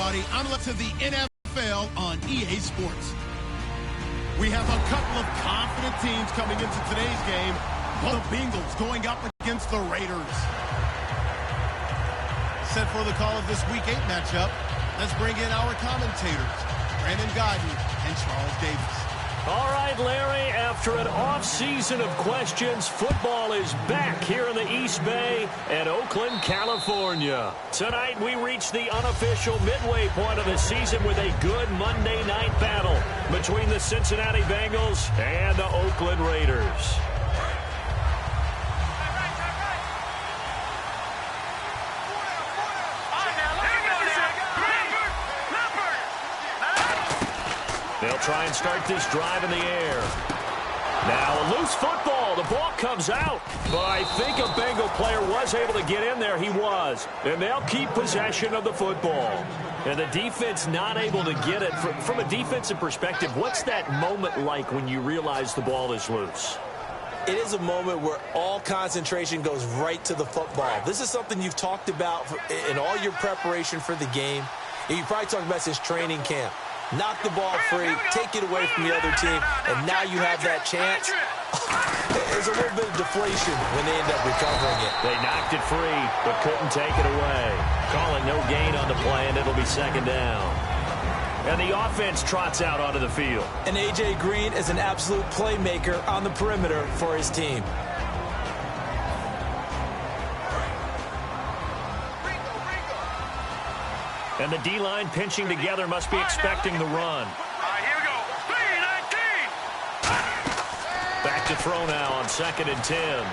everybody. I'm to the NFL on EA Sports. We have a couple of confident teams coming into today's game. The Bengals going up against the Raiders. Set for the call of this Week 8 matchup. Let's bring in our commentators, Brandon Godden and Charles Davis. All right, Larry, after an off-season of questions, football is back here in the East Bay at Oakland, California. Tonight, we reach the unofficial midway point of the season with a good Monday night battle between the Cincinnati Bengals and the Oakland Raiders. They'll try and start this drive in the air. Now a loose football. The ball comes out. But I think a Bengal player was able to get in there. He was. And they'll keep possession of the football. And the defense not able to get it. From a defensive perspective, what's that moment like when you realize the ball is loose? It is a moment where all concentration goes right to the football. This is something you've talked about in all your preparation for the game. And you probably talked about since training camp. Knock the ball free, take it away from the other team, and now you have that chance. There's a little bit of deflation when they end up recovering it. They knocked it free, but couldn't take it away. Call it no gain on the play, and it'll be second down. And the offense trots out onto the field. And A.J. Green is an absolute playmaker on the perimeter for his team. And the D-line pinching together must be expecting the run. All right, here we go. 3-19. Back to throw now on 2nd and 10.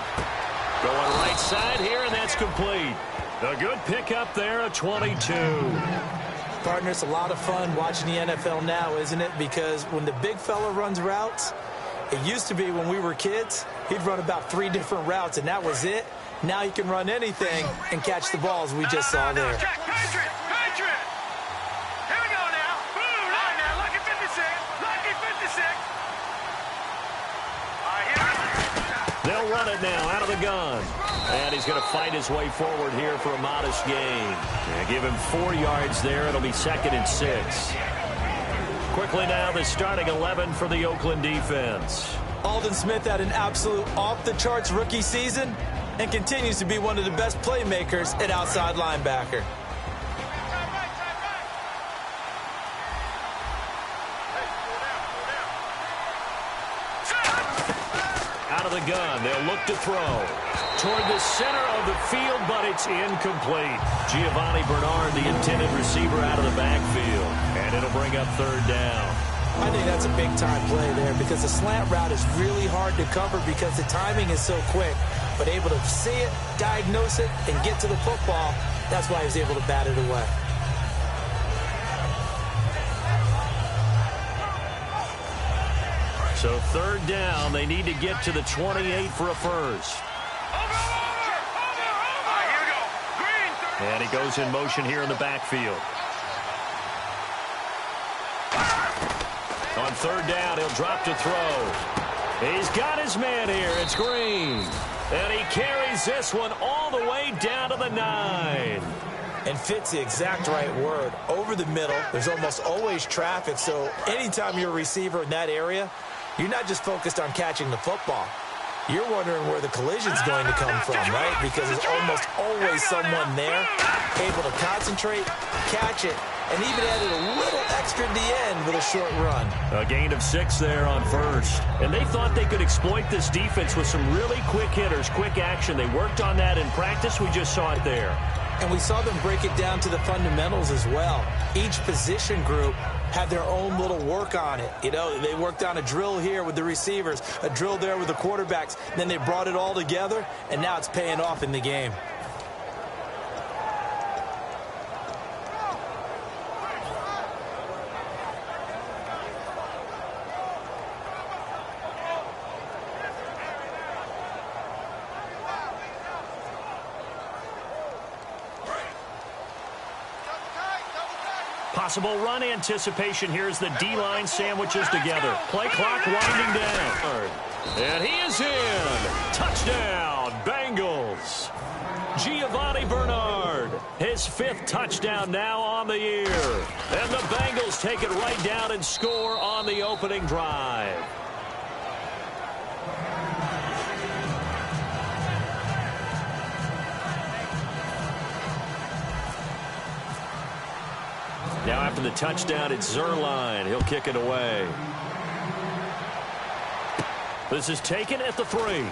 Going right side here, and that's complete. A good pickup there, a 22. Partner, it's a lot of fun watching the NFL now, isn't it? Because when the big fella runs routes, it used to be when we were kids, he'd run about 3 different routes, and that was it. Now he can run anything and catch the balls we just saw there. They'll run it now out of the gun. And he's going to fight his way forward here for a modest gain. Yeah, give him 4 yards there. It'll be 2nd and 6. Quickly now, the starting 11 for the Oakland defense. Aldon Smith had an absolute off-the-charts rookie season and continues to be one of the best playmakers at outside linebacker. Out of the gun, they'll look to throw toward the center of the field, but it's incomplete. Giovanni Bernard, the intended receiver, out of the backfield, and it'll bring up 3rd down. I think that's a big-time play there because the slant route is really hard to cover because the timing is so quick. But able to see it, diagnose it, and get to the football, that's why he was able to bat it away. So 3rd down, they need to get to the 28 for a first. And he goes in motion here in the backfield. On 3rd down, he'll drop to throw. He's got his man here. It's Green. And he carries this one all the way down to the 9. And fits the exact right word. Over the middle, there's almost always traffic. So anytime you're a receiver in that area, you're not just focused on catching the football. You're wondering where the collision's going to come from, right? Because there's almost always someone there able to concentrate, catch it, and even added a little extra at the end with a short run. A gain of 6 there on 1st. And they thought they could exploit this defense with some really quick hitters, quick action. They worked on that in practice. We just saw it there. And we saw them break it down to the fundamentals as well. Each position group had their own little work on it. You know, they worked on a drill here with the receivers, a drill there with the quarterbacks. Then they brought it all together, and now it's paying off in the game. Possible run anticipation. Here's the D-line sandwiches together. Play clock winding down. And he is in. Touchdown, Bengals. Giovanni Bernard His 5th touchdown now on the year. And the Bengals take it right down and score on the opening drive. Now after the touchdown, it's Zerline. He'll kick it away. This is taken at the 3.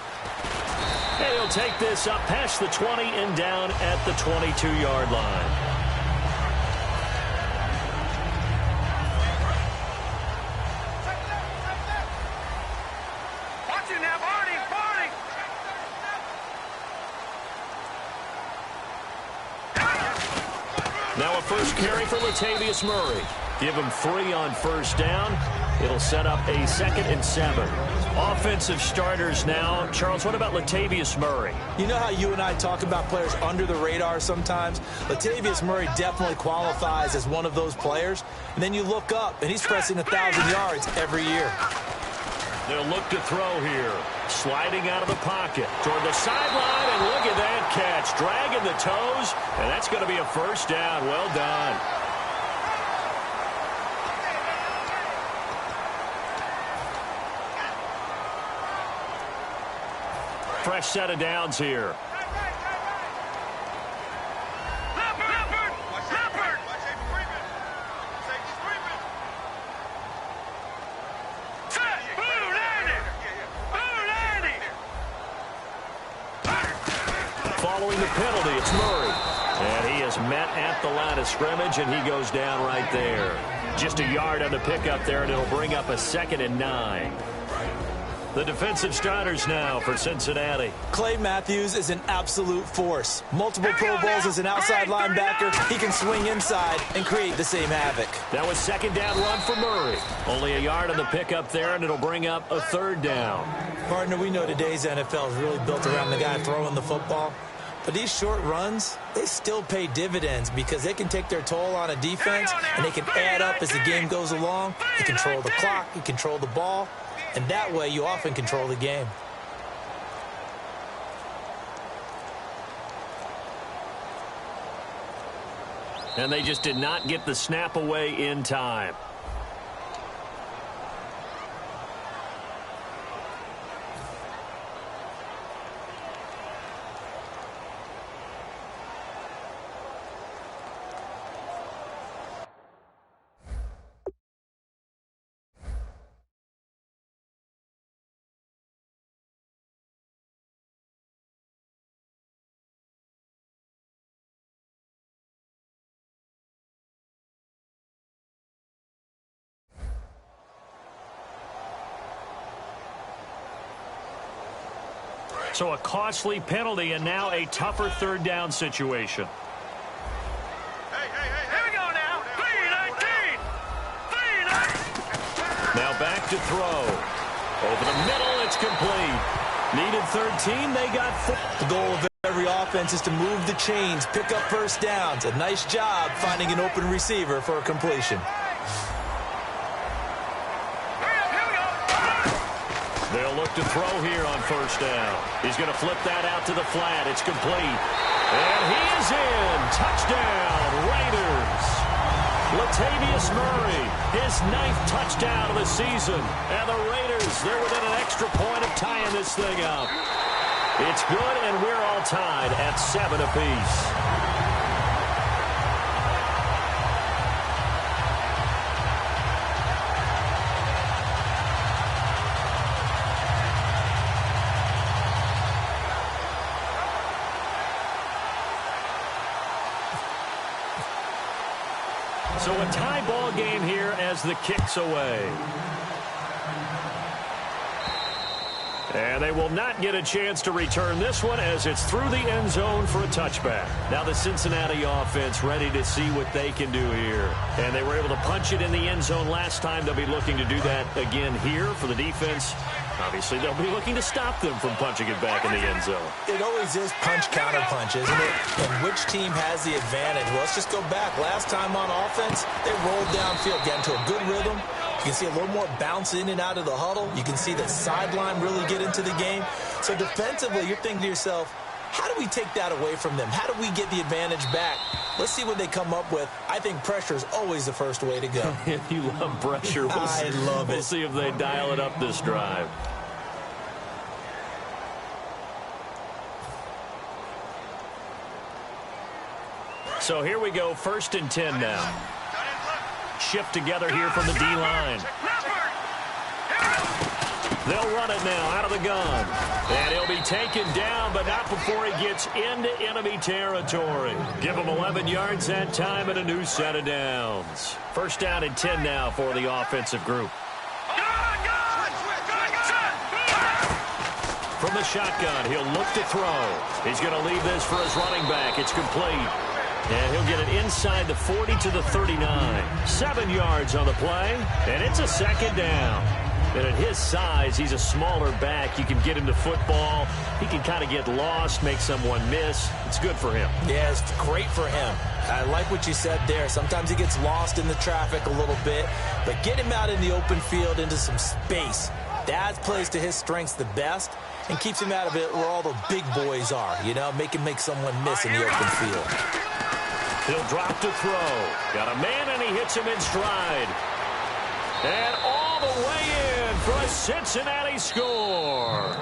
And he'll take this up past the 20 and down at the 22-yard line. Watch it now, Barney, Barney. Now a first carry for Latavius Murray. Give him 3 on first down. It'll set up a 2nd and 7. Offensive starters now. Charles, what about Latavius Murray? You know how you and I talk about players under the radar sometimes? Latavius Murray definitely qualifies as one of those players. And then you look up, and he's pressing 1,000 yards every year. They'll look to throw here. Sliding out of the pocket toward the sideline, and look at that catch. Dragging the toes, and that's going to be a first down. Well done. Fresh set of downs here. Following the penalty, it's Murray. And he is met at the line of scrimmage, and he goes down right there. Just a yard on the pickup there, and it'll bring up a 2nd and 9. The defensive starters now for Cincinnati. Clay Matthews is an absolute force. Multiple Pro Bowls as an outside linebacker. He can swing inside and create the same havoc. That was 2nd down run for Murray. Only a yard on the pickup there, and it'll bring up a 3rd down. Partner, we know today's NFL is really built around the guy throwing the football. But these short runs, they still pay dividends because they can take their toll on a defense, and they can add up as the game goes along. You control the clock, you control the ball, and that way you often control the game. And they just did not get the snap away in time. So a costly penalty and now a tougher 3rd down situation. Here we go now. 3-19. 3-19. Now back to throw. Over the middle, it's complete. Needed 13, they got 4. The goal of every offense is to move the chains, pick up first downs. A nice job finding an open receiver for a completion. They'll look to throw here on first down. He's going to flip that out to the flat. It's complete. And he is in. Touchdown, Raiders. Latavius Murray, his 9th touchdown of the season. And the Raiders, they're within an extra point of tying this thing up. It's good, and we're all tied at 7 apiece. So a tie ball game here as the kick's away. And they will not get a chance to return this one as it's through the end zone for a touchback. Now the Cincinnati offense ready to see what they can do here. And they were able to punch it in the end zone last time. They'll be looking to do that again here for the defense. Obviously, they'll be looking to stop them from punching it back in the end zone. It always is punch-counter-punch, isn't it? And which team has the advantage? Well, let's just go back. Last time on offense, they rolled downfield, got into a good rhythm. You can see a little more bounce in and out of the huddle. You can see the sideline really get into the game. So defensively, you're thinking to yourself, How do we take that away from them? How do we get the advantage back? Let's see what they come up with. I think pressure is always the first way to go. You love pressure. I love it. We'll see if they dial it up this drive. So here we go, 1st and 10 now. Shift together here from the D-line. They'll run it now out of the gun. And he'll be taken down, but not before he gets into enemy territory. Give him 11 yards that time and a new set of downs. 1st down and 10 now for the offensive group. From the shotgun, he'll look to throw. He's going to leave this for his running back. It's complete. And he'll get it inside the 40 to the 39. 7 yards on the play, and it's a 2nd down. And at his size, he's a smaller back. You can get him to football. He can kind of get lost, make someone miss. It's good for him. Yeah, it's great for him. I like what you said there. Sometimes he gets lost in the traffic a little bit, but get him out in the open field into some space. That plays to his strengths the best and keeps him out of it where all the big boys are, you know, make someone miss in the open field. He'll drop to throw. Got a man, and he hits him in stride. And all the way in for a Cincinnati score.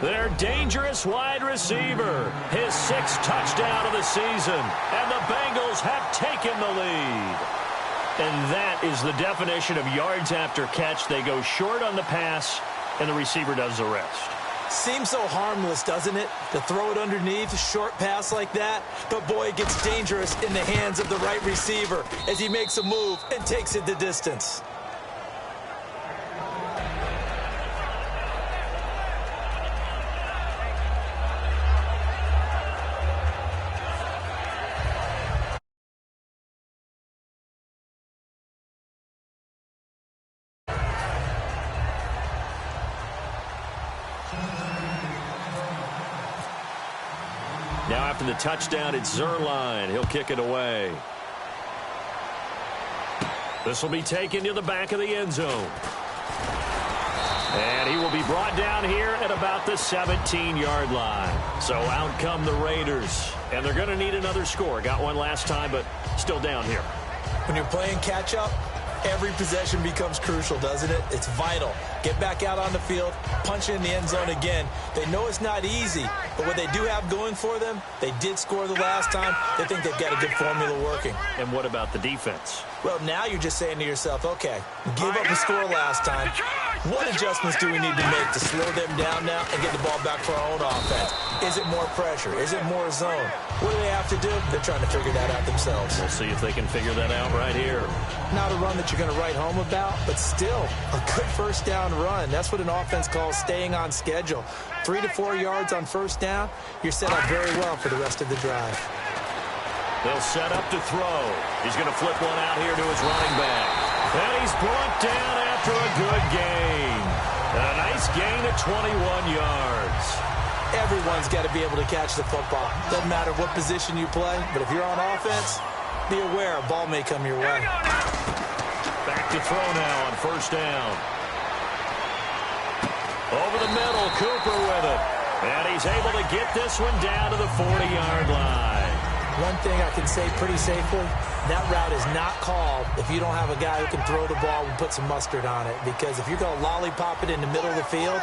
Their dangerous wide receiver. His 6th touchdown of the season. And the Bengals have taken the lead. And that is the definition of yards after catch. They go short on the pass, and the receiver does the rest. Seems so harmless, doesn't it? To throw it underneath, a short pass like that. But, boy, it gets dangerous in the hands of the right receiver as he makes a move and takes it the distance. Now after the touchdown, it's Zerline. He'll kick it away. This will be taken to the back of the end zone. And he will be brought down here at about the 17-yard line. So out come the Raiders. And they're going to need another score. Got one last time, but still down here. When you're playing catch-up, every possession becomes crucial, doesn't it? It's vital. Get back out on the field, punch it in the end zone again. They know it's not easy, but what they do have going for them, they did score the last time. They think they've got a good formula working. And what about the defense? Well, now you're just saying to yourself, okay, give up a score last time. What adjustments do we need to make to slow them down now and get the ball back for our own offense? Is it more pressure? Is it more zone? What do they have to do? They're trying to figure that out themselves. We'll see if they can figure that out right here. Not a run that you're going to write home about, but still a good 1st down run. That's what an offense calls staying on schedule. 3 to 4 yards on 1st down, you're set up very well for the rest of the drive. They'll set up to throw. He's going to flip one out here to his running back. And he's brought down after a good gain. A nice gain of 21 yards. Everyone's got to be able to catch the football. Doesn't matter what position you play, but if you're on offense, be aware a ball may come your way. Back to throw now on 1st down. Over the middle, Cooper with it. And he's able to get this one down to the 40-yard line. One thing I can say pretty safely, that route is not called if you don't have a guy who can throw the ball and put some mustard on it. Because if you're going to lollipop it in the middle of the field,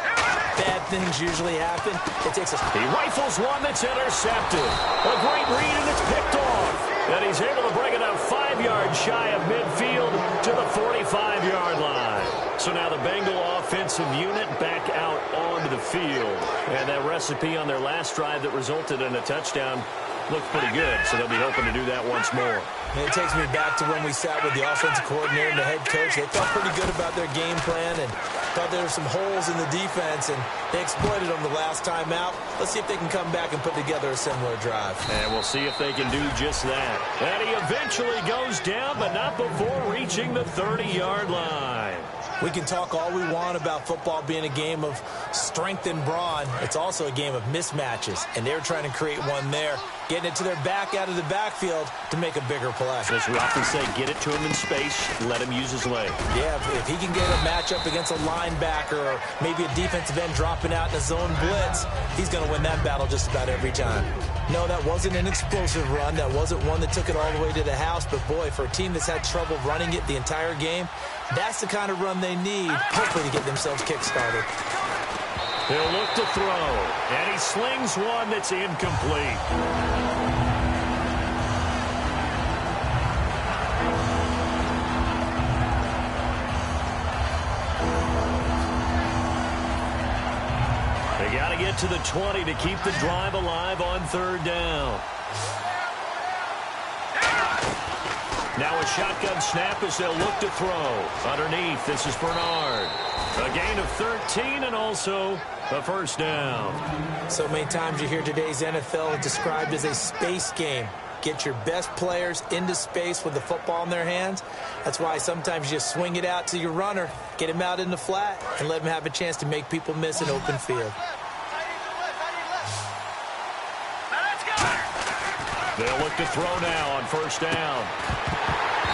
bad things usually happen. It takes a... He rifles one that's intercepted. A great read, and it's picked off. And he's able to bring it up 5 yards shy of midfield to the 45-yard line. So now the Bengal offensive unit back out onto the field. And that recipe on their last drive that resulted in a touchdown looked pretty good, so they'll be hoping to do that once more. And it takes me back to when we sat with the offensive coordinator and the head coach. They felt pretty good about their game plan and thought there were some holes in the defense, and they exploited them the last time out. Let's see if they can come back and put together a similar drive. And we'll see if they can do just that. And he eventually goes down, but not before reaching the 30-yard line. We can talk all we want about football being a game of strength and brawn. It's also a game of mismatches, and they're trying to create one there, getting it to their back out of the backfield to make a bigger play. As we often say, get it to him in space, let him use his leg. Yeah, if he can get a matchup against a linebacker or maybe a defensive end dropping out in a zone blitz, he's going to win that battle just about every time. No, that wasn't an explosive run. That wasn't one that took it all the way to the house. But, boy, for a team that's had trouble running it the entire game, that's the kind of run they need, hopefully, to get themselves kick-started. He'll look to throw, and he slings one that's incomplete. They got to get to the 20 to keep the drive alive on third down. Now a shotgun snap as they'll look to throw. Underneath, this is Bernard. A gain of 13 and also a first down. So many times you hear today's NFL described as a space game. Get your best players into space with the football in their hands. That's why sometimes you just swing it out to your runner, get him out in the flat, and let him have a chance to make people miss an open field. They'll look to throw now on first down.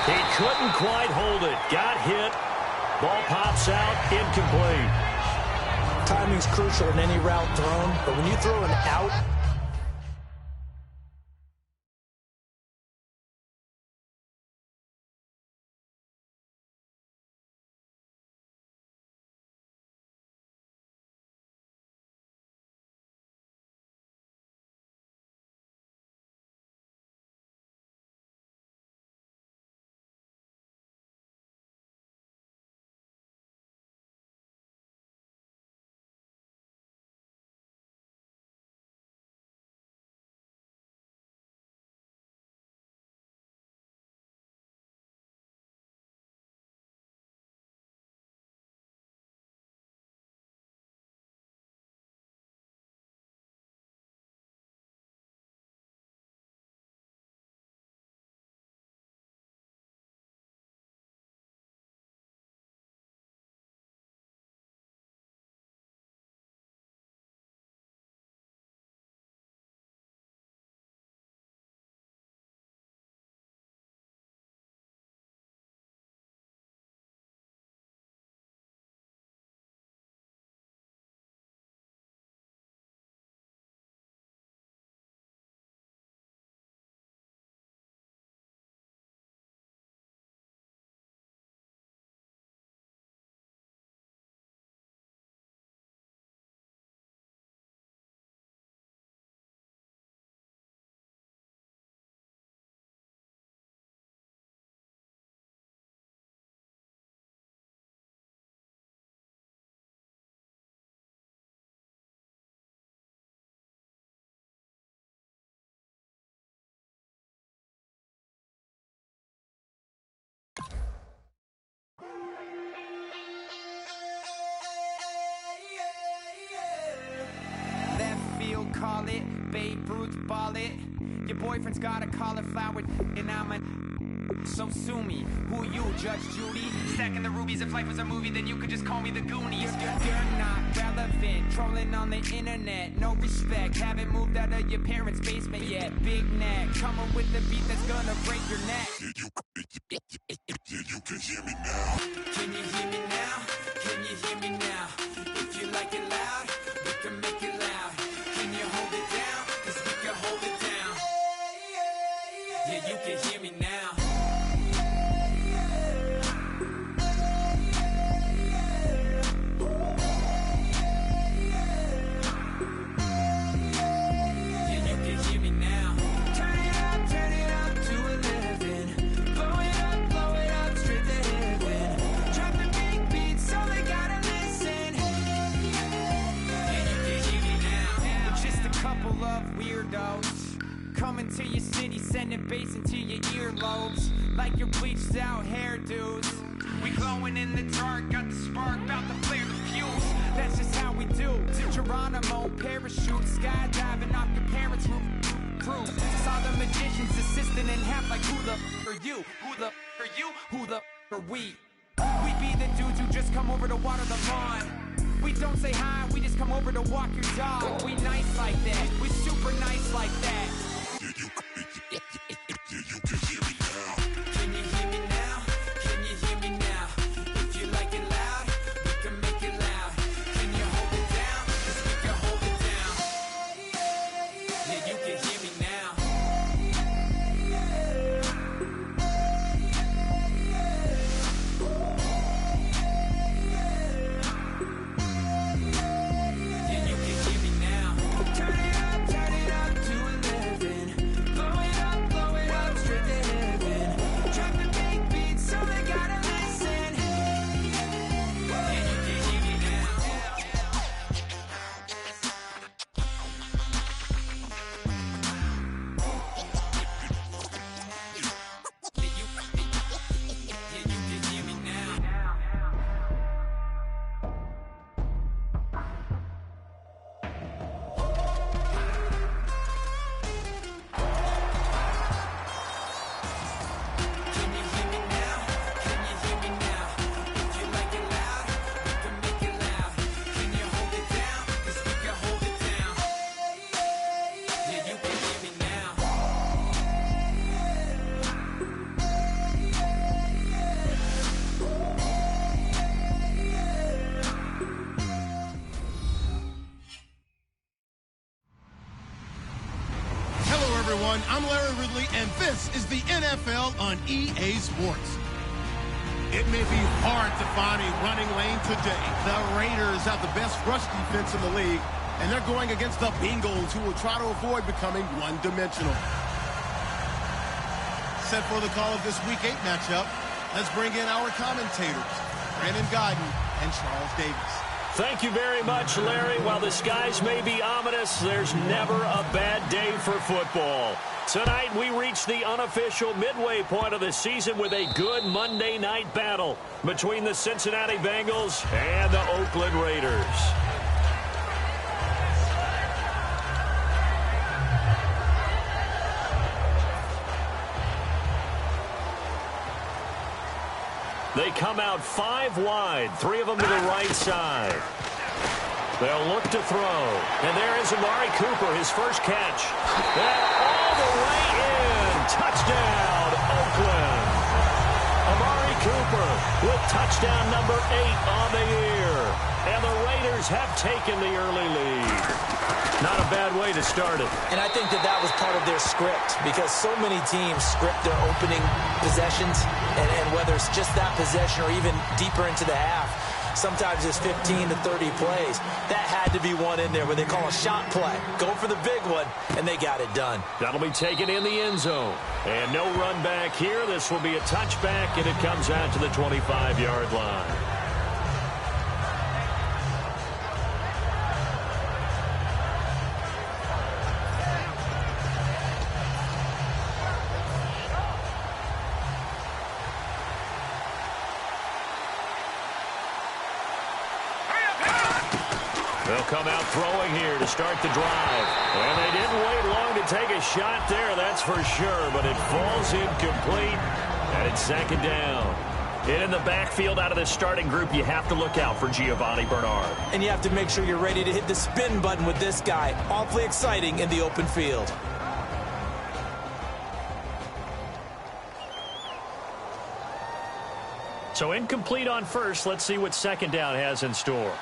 He couldn't quite hold it. Got hit. Ball pops out. Incomplete. Timing's crucial in any route thrown, but when you throw an out, call it, Babe Ruth ball it. Your boyfriend's got a cauliflower and I'm a... So sue me, who you, Judge Judy? Stacking the rubies, if life was a movie, then you could just call me the Goonies. You're not relevant, trolling on the internet, no respect. Haven't moved out of your parents' basement yet. Big neck, coming with the beat that's gonna break your neck. You can hear me now. Can you hear me now? Can you hear me now? If you like it loud, we can make it loud. Can you hold it down? 'Cause we can hold it down. Yeah, you can hear me now. Coming to your city, sending bass into your earlobes, like your bleached out hairdos. We glowing in the dark, got the spark, about to flare the fuse. That's just how we do. To Geronimo, parachute, skydiving off your parents' roof. Crew, saw the magician's assistant in half, like who the are you? Who the are you? Who the are we? We be the dudes who just come over to water the lawn. We don't say hi, we just come over to walk your dog. We nice like that, we super nice like that. Can you hear me now? Can you hear me now? If you like it loud, we can make it loud. Can you hold it down? 'Cause we can hold it down. Yeah, you can hear me now. Yeah, you can hear me now. Turn it up to 11. Blow it up straight to heaven. Drop the big beat so they gotta listen. Yeah, you can hear me now. Yeah, you can hear me now. Can you hear me now? Can you hear me now? If you like it loud, we can make it loud. Can you hold it down? 'Cause we can hold it down. Yeah, you can hear me now. Hello, everyone. I'm Larry Ridley, and this is the NFL on EA Sports. It may be hard to find a running lane today. The Raiders have the best rush defense in the league, and they're going against the Bengals, who will try to avoid becoming one-dimensional. Set for the call of this Week 8 matchup, let's bring in our commentators, Brandon Godden and Charles Davis. Thank you very much, Larry. While the skies may be ominous, there's never a bad day for football. Tonight, we reach the unofficial midway point of the season with a good Monday night battle between the Cincinnati Bengals and the Oakland Raiders. They come out 5 wide, 3 of them to the right side. They'll look to throw. And there is Amari Cooper, his first catch. And all the way in. Touchdown, Oakland. Amari Cooper with touchdown number 8 on the year. And the Raiders have taken the early lead. Not a bad way to start it. And I think that was part of their script, because so many teams script their opening possessions, and whether it's just that possession or even deeper into the half, sometimes it's 15 to 30 plays. That had to be one in there where they call a shot play. Go for the big one, and they got it done. That'll be taken in the end zone. And no run back here. This will be a touchback, and it comes out to the 25-yard line. They'll come out throwing here to start the drive. And they didn't wait long to take a shot there, that's for sure. But it falls incomplete, and it's second down. And in the backfield out of this starting group, you have to look out for Giovanni Bernard. And you have to make sure you're ready to hit the spin button with this guy. Awfully exciting in the open field. So incomplete on first. Let's see what second down has in store.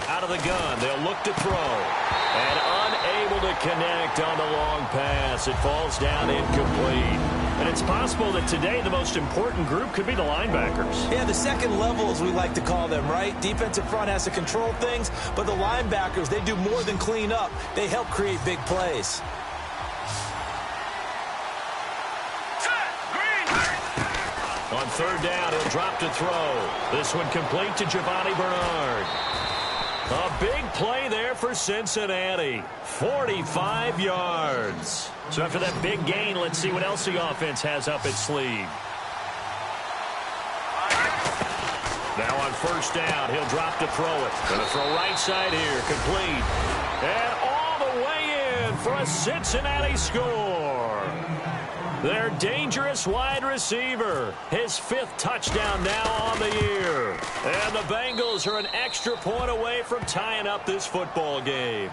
Out of the gun, they'll look to throw. And unable to connect on the long pass. It falls down incomplete. And it's possible that today the most important group could be the linebackers. Yeah, the second level, as we like to call them, right? Defensive front has to control things, but the linebackers, they do more than clean up. They help create big plays. On third down, he'll drop to throw. This one complete to Giovanni Bernard. A big play there for Cincinnati. 45 yards. So after that big gain, let's see what else the offense has up its sleeve. Now on first down, he'll drop to throw it. Gonna throw right side here, complete. And all the way in for a Cincinnati score. Their dangerous wide receiver. His 5th touchdown now on the year. And the Bengals are an extra point away from tying up this football game.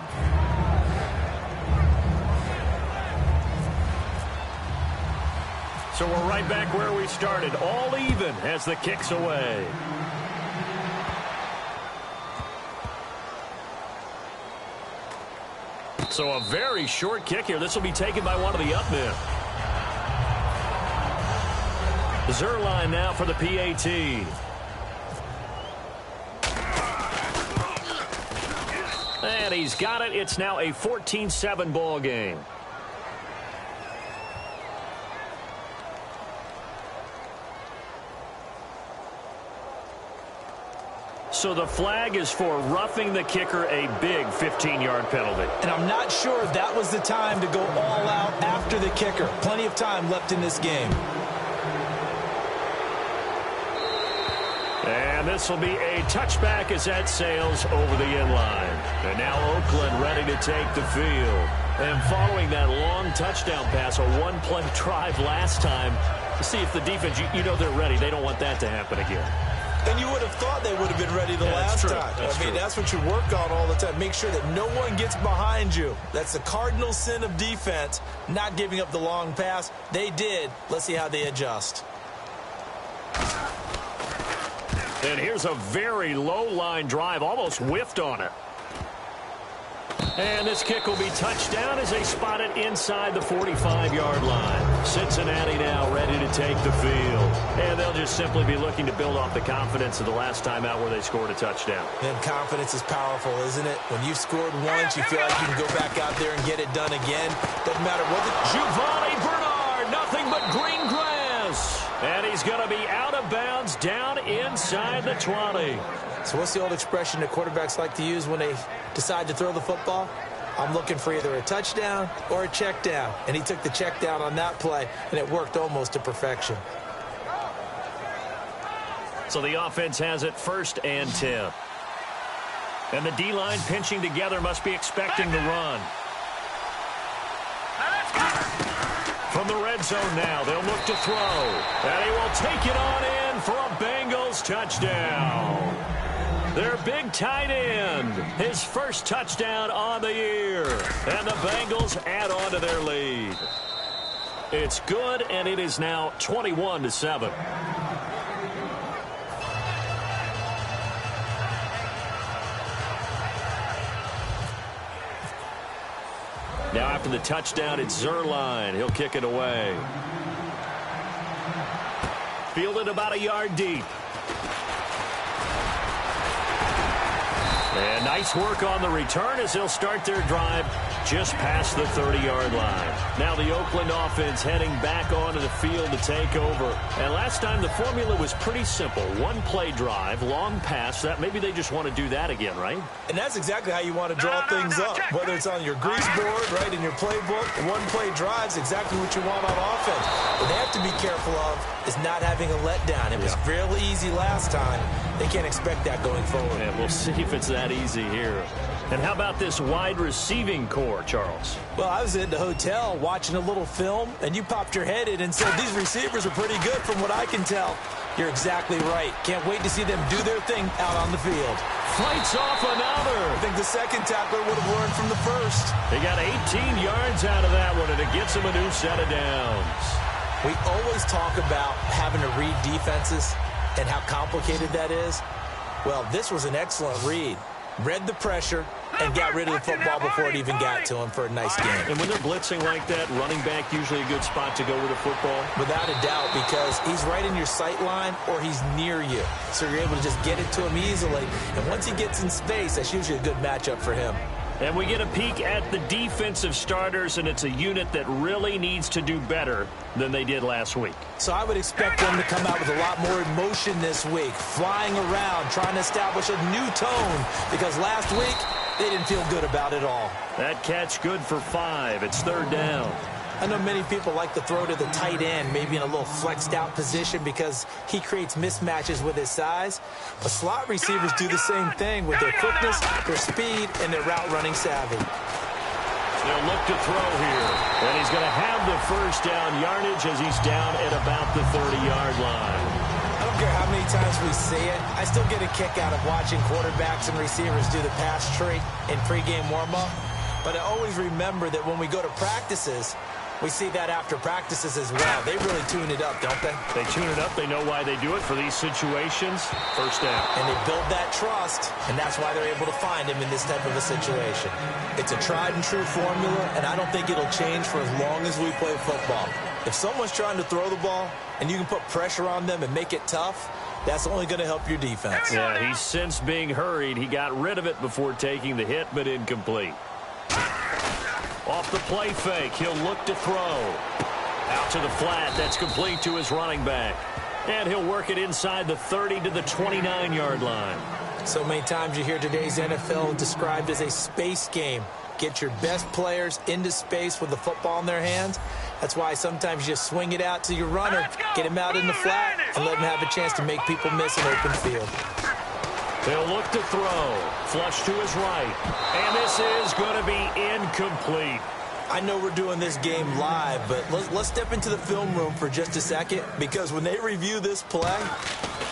So we're right back where we started, all even as the kick's away. So a very short kick here. This will be taken by one of the up men. Zerline now for the PAT. And he's got it. It's now a 14-7 ball game. So the flag is for roughing the kicker, a big 15-yard penalty. And I'm not sure if that was the time to go all out after the kicker. Plenty of time left in this game. And this will be a touchback as that sails over the end line. And now Oakland ready to take the field. And following that long touchdown pass, a one-play drive last time, to see if the defense, you know they're ready. They don't want that to happen again. And you would have thought they would have been ready the last time. That's what you work on all the time. Make sure that no one gets behind you. That's the cardinal sin of defense, not giving up the long pass. They did. Let's see how they adjust. And here's a very low-line drive, almost whiffed on it. And this kick will be touched down as they spot it inside the 45-yard line. Cincinnati now ready to take the field. And they'll just simply be looking to build off the confidence of the last time out where they scored a touchdown. And confidence is powerful, isn't it? When you've scored once, you feel like you can go back out there and get it done again. Doesn't matter what the... Giovanni Bernard, nothing but green grass. And he's going to be out of bounds down inside the 20. So what's the old expression that quarterbacks like to use when they decide to throw the football? I'm looking for either a touchdown or a check down. And he took the check down on that play, and it worked almost to perfection. So the offense has it 1st and 10. And the D-line pinching together must be expecting the run. From the red zone now, they'll look to throw. And he will take it on in for a Bengals touchdown. Their big tight end, his 1st touchdown on the year. And the Bengals add on to their lead. It's good, and it is now 21-7. Now after the touchdown, it's Zerline. He'll kick it away. Fielded about a yard deep. And nice work on the return as they'll start their drive just past the 30-yard line. Now the Oakland offense heading back onto the field to take over. And last time the formula was pretty simple. One-play drive, long pass. That maybe they just want to do that again, right? And that's exactly how you want to draw things up. Whether it's on your grease board, right, in your playbook, one-play drive is exactly what you want on offense. What they have to be careful of is not having a letdown. It was real easy last time. They can't expect that going forward. And we'll see if it's that easy here. And how about this wide receiving core, Charles? Well, I was in the hotel watching a little film, and you popped your head in and said, these receivers are pretty good from what I can tell. You're exactly right. Can't wait to see them do their thing out on the field. Fights off another. I think the second tackler would have learned from the first. He got 18 yards out of that one, and it gets him a new set of downs. We always talk about having to read defenses and how complicated that is. Well, this was an excellent read. Read the pressure and got rid of the football before it even got to him for a nice game. And when they're blitzing like that, running back usually a good spot to go with the football? Without a doubt, because he's right in your sight line or he's near you. So you're able to just get it to him easily. And once he gets in space, that's usually a good matchup for him. And we get a peek at the defensive starters, and it's a unit that really needs to do better than they did last week. So I would expect them to come out with a lot more emotion this week, flying around, trying to establish a new tone, because last week they didn't feel good about it all. That catch good for 5. It's 3rd down. I know many people like to throw to the tight end, maybe in a little flexed out position because he creates mismatches with his size. But slot receivers do the same thing with their quickness, their speed, and their route running savvy. They'll look to throw here. And he's going to have the first down yardage as he's down at about the 30-yard line. I don't care how many times we see it. I still get a kick out of watching quarterbacks and receivers do the pass tree in pregame warm-up. But I always remember that when we go to practices, we see that after practices as well. They really tune it up, don't they? They tune it up. They know why they do it for these situations. First down. And they build that trust, and that's why they're able to find him in this type of a situation. It's a tried-and-true formula, and I don't think it'll change for as long as we play football. If someone's trying to throw the ball, and you can put pressure on them and make it tough, that's only going to help your defense. Yeah, he's since being hurried. He got rid of it before taking the hit, but incomplete. Off the play fake, he'll look to throw. Out to the flat, that's complete to his running back. And he'll work it inside the 30 to the 29-yard line. So many times you hear today's NFL described as a space game. Get your best players into space with the football in their hands. That's why sometimes you just swing it out to your runner, get him out in the flat, and let him have a chance to make people miss an open field. They'll look to throw. Flush to his right. And this is going to be incomplete. I know we're doing this game live, but let's step into the film room for just a second, because when they review this play,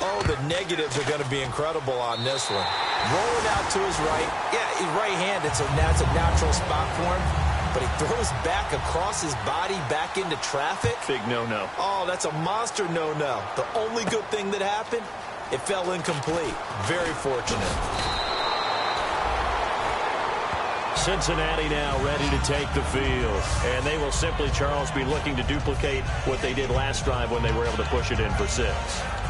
oh, the negatives are going to be incredible on this one. Rolling out to his right. Yeah, he's right-handed, so that's a natural spot for him. But he throws back across his body back into traffic. Big no-no. Oh, that's a monster no-no. The only good thing that happened, it fell incomplete. Very fortunate. Cincinnati now ready to take the field. And they will simply, Charles, be looking to duplicate what they did last drive when they were able to push it in for 6.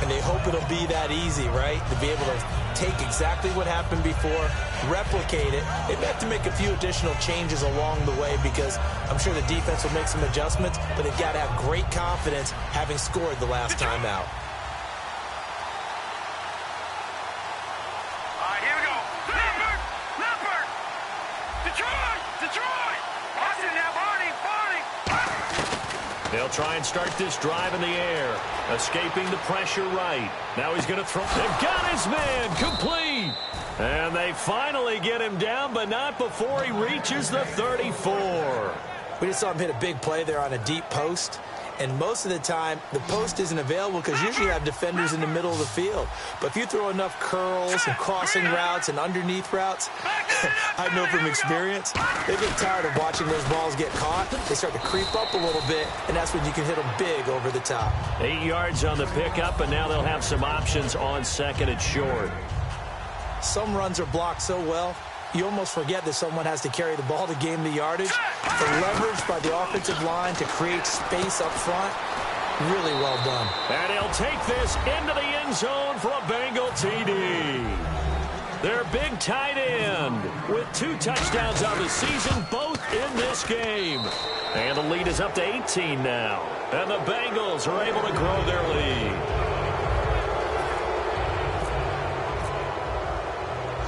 And they hope it'll be that easy, right? To be able to take exactly what happened before, replicate it. They have to make a few additional changes along the way, because I'm sure the defense will make some adjustments, but they've got to have great confidence having scored the last time out. They'll try and start this drive in the air. Escaping the pressure right. Now he's going to throw. They've got his man complete. And they finally get him down, but not before he reaches the 34. We just saw him hit a big play there on a deep post. And most of the time, the post isn't available because usually you have defenders in the middle of the field. But if you throw enough curls and crossing routes and underneath routes, I know from experience, they get tired of watching those balls get caught. They start to creep up a little bit, and that's when you can hit them big over the top. 8 yards on the pickup, and now they'll have some options on second and short. Some runs are blocked so well, you almost forget that someone has to carry the ball to gain the yardage. The leverage by the offensive line to create space up front, really well done. And he'll take this into the end zone for a Bengal TD. Their big tight end with 2 touchdowns on the season, both in this game. And the lead is up to 18 now. And the Bengals are able to grow their lead.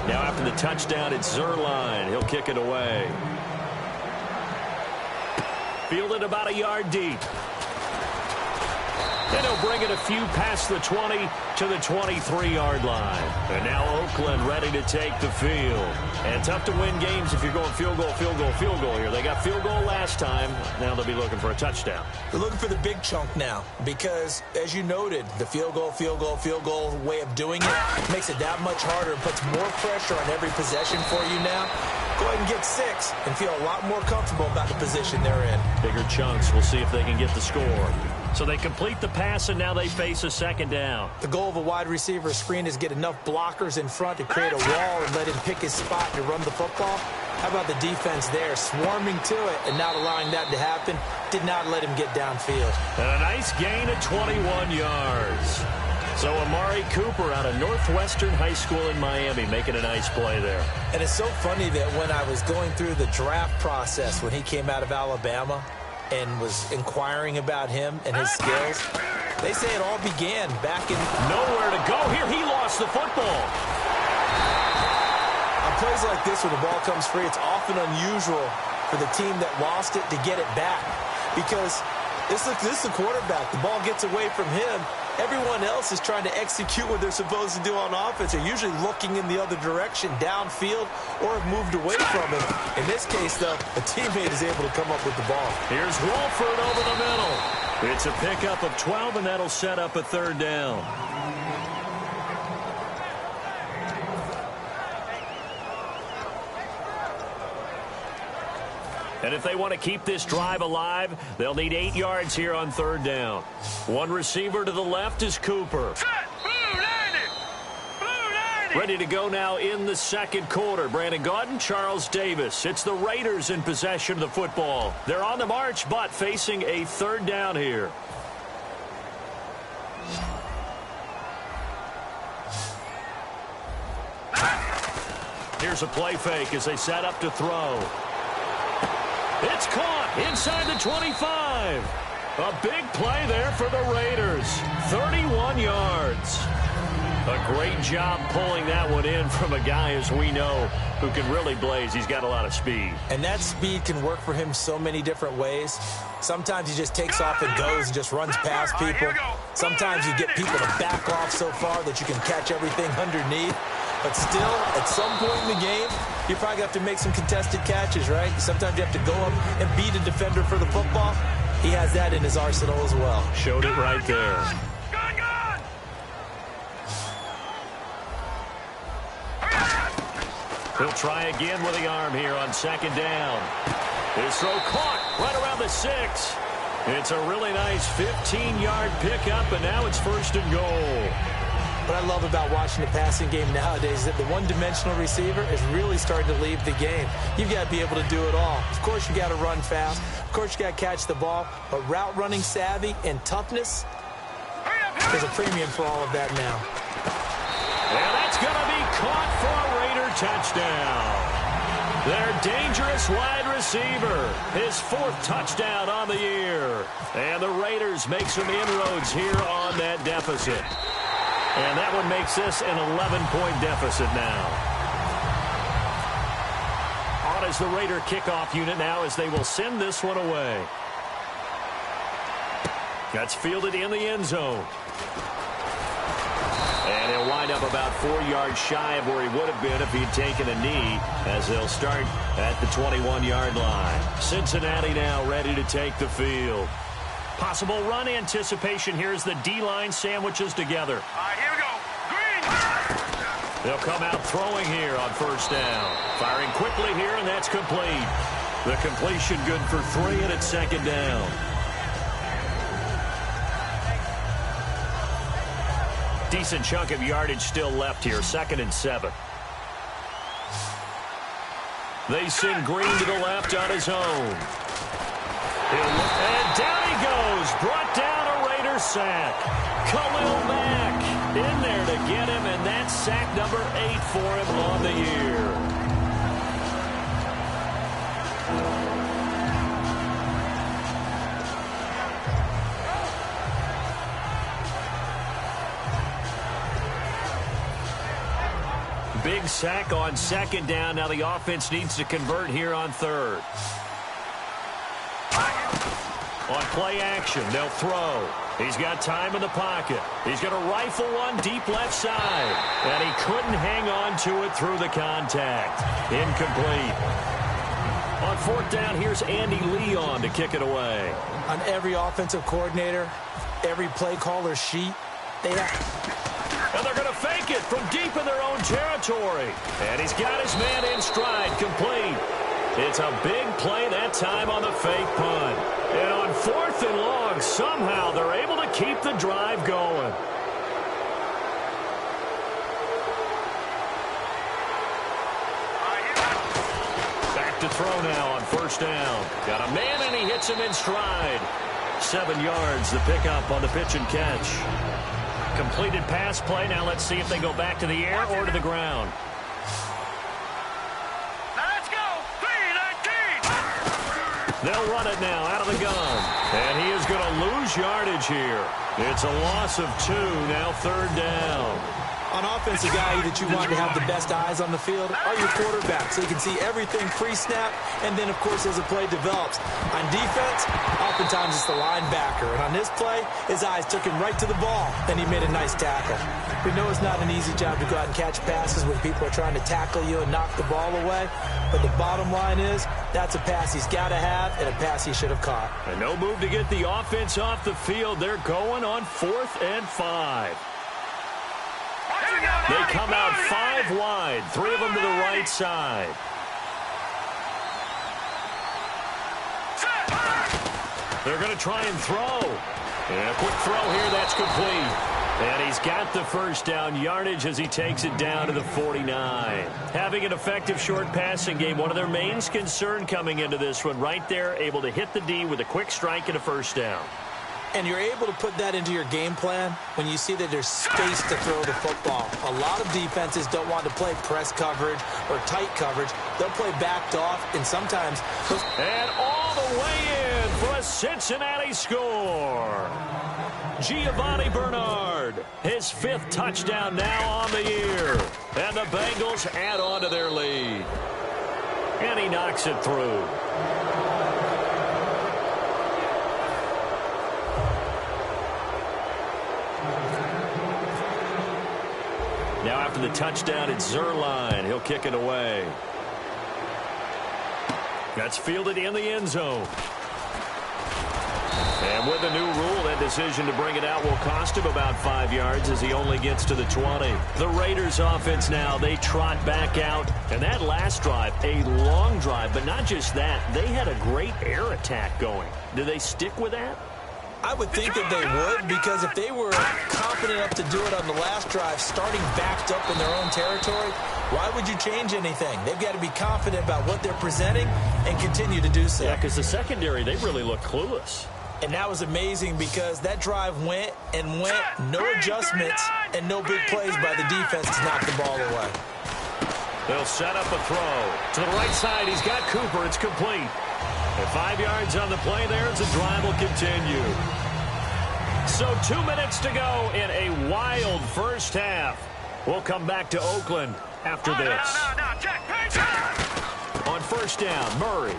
Now after the touchdown, it's Zerline. He'll kick it away. Fielded about a yard deep. And he'll bring it a few past the 20 to the 23-yard line. And now Oakland ready to take the field. And tough to win games if you're going field goal, field goal, field goal here. They got field goal last time. Now they'll be looking for a touchdown. They're looking for the big chunk now because, as you noted, the field goal, field goal, field goal way of doing it makes it that much harder and puts more pressure on every possession for you now. Go ahead and get 6 and feel a lot more comfortable about the position they're in. Bigger chunks. We'll see if they can get the score. So they complete the pass, and now they face a second down. The goal of a wide receiver screen is get enough blockers in front to create a wall and let him pick his spot to run the football. How about the defense there, swarming to it and not allowing that to happen? Did not let him get downfield. And a nice gain of 21 yards. So Amari Cooper out of Northwestern High School in Miami making a nice play there. And it's so funny that when I was going through the draft process when he came out of Alabama and was inquiring about him and his skills, they say it all began back in... Nowhere to go here. He lost the football. On plays like this when the ball comes free, it's often unusual for the team that lost it to get it back because this is the quarterback. The ball gets away from him, Everyone else is trying to execute what they're supposed to do on offense. They're usually looking in the other direction, downfield, or have moved away from him. In this case, though, a teammate is able to come up with the ball. Here's Wolford over the middle. It's a pickup of 12, and that'll set up a third down. And if they want to keep this drive alive, they'll need 8 yards here on third down. One receiver to the left is Cooper. Ready to go now in the second quarter. Brandon Gaudin, Charles Davis. It's the Raiders in possession of the football. They're on the march, but facing a third down here. Here's a play fake as they set up to throw. It's caught inside the 25. A big play there for the Raiders. 31 yards. A great job pulling that one in from a guy, as we know, who can really blaze. He's got a lot of speed. And that speed can work for him so many different ways. Sometimes he just takes off and goes and just runs past people. Sometimes you get people to back off so far that you can catch everything underneath. But still, at some point in the game, you probably have to make some contested catches, right? Sometimes you have to go up and beat a defender for the football. He has that in his arsenal as well. Showed it right there. He'll try again with the arm here on second down. His throw caught right around the 6. It's a really nice 15-yard pickup, and now it's first and goal. What I love about watching the passing game nowadays is that the one-dimensional receiver is really starting to leave the game. You've got to be able to do it all. Of course, you got to run fast. Of course, you got to catch the ball. But route running savvy and toughness, there's a premium for all of that now. And that's going to be caught for a Raider touchdown. Their dangerous wide receiver, his 4th touchdown on the year. And the Raiders make some inroads here on that deficit. And that one makes this an 11-point deficit now. On is the Raider kickoff unit now as they will send this one away. That's fielded in the end zone. And he'll wind up about 4 yards shy of where he would have been if he'd taken a knee, as they'll start at the 21-yard line. Cincinnati now ready to take the field. Possible run anticipation. Here's the D-line sandwiches together. All right, here we go. Green. They'll come out throwing here on first down. Firing quickly here, and that's complete. The completion good for 3, and it's second down. Decent chunk of yardage still left here. 2nd and 7. They send Green to the left on his own. And down he goes. Brought down a Raider sack. Khalil Mack in there to get him, and that's sack number 8 for him on the year. Big sack on second down. Now the offense needs to convert here on third. On play action, they'll throw. He's got time in the pocket. He's going to rifle one deep left side. And he couldn't hang on to it through the contact. Incomplete. On 4th down, here's Andy Lee on to kick it away. On every offensive coordinator, every play caller's sheet, they have... And they're going to fake it from deep in their own territory. And he's got his man in stride, complete. It's a big play that time on the fake punt. And on 4th and long, somehow they're able to keep the drive going. Back to throw now on first down. Got a man, and he hits him in stride. 7 yards, the pickup on the pitch and catch. Completed pass play. Now let's see if they go back to the air or to the ground. Let's go. 3-19. They'll run it now out of the gun. And he is going to lose yardage here. It's a loss of 2, now 3rd down. On offense, the guy that you want to have the best eyes on the field are your quarterback, so you can see everything pre-snap, and then, of course, as the play develops. On defense, oftentimes it's the linebacker, and on this play, his eyes took him right to the ball, and he made a nice tackle. We know it's not an easy job to go out and catch passes when people are trying to tackle you and knock the ball away, but the bottom line is that's a pass he's got to have and a pass he should have caught. And no move to get the offense off the field. They're going on 4th and 5. They come out 5 wide, 3 of them to the right side. They're going to try and throw. And a quick throw here, that's complete. And he's got the first down yardage as he takes it down to the 49. Having an effective short passing game, one of their main concern coming into this one, right there, able to hit the D with a quick strike and a first down. And you're able to put that into your game plan when you see that there's space to throw the football. A lot of defenses don't want to play press coverage or tight coverage. They'll play backed off, and sometimes... And all the way in for a Cincinnati score. Giovanni Bernard, his 5th touchdown now on the year. And the Bengals add on to their lead. And he knocks it through. Now after the touchdown, it's Zerline. He'll kick it away. That's fielded in the end zone. And with the new rule, that decision to bring it out will cost him about 5 yards as he only gets to the 20. The Raiders offense now, they trot back out. And that last drive, a long drive, but not just that. They had a great air attack going. Do they stick with that? I would think that they would, because if they were confident enough to do it on the last drive, starting backed up in their own territory, why would you change anything? They've got to be confident about what they're presenting and continue to do so. Yeah, because the secondary, they really look clueless. And that was amazing because that drive went and went, no adjustments and no big plays by the defense to knock the ball away. They'll set up a throw. To the right side, he's got Cooper. It's complete. And 5 yards on the play there as the drive will continue. So 2 minutes to go in a wild first half. We'll come back to Oakland after this. On first down, Murray.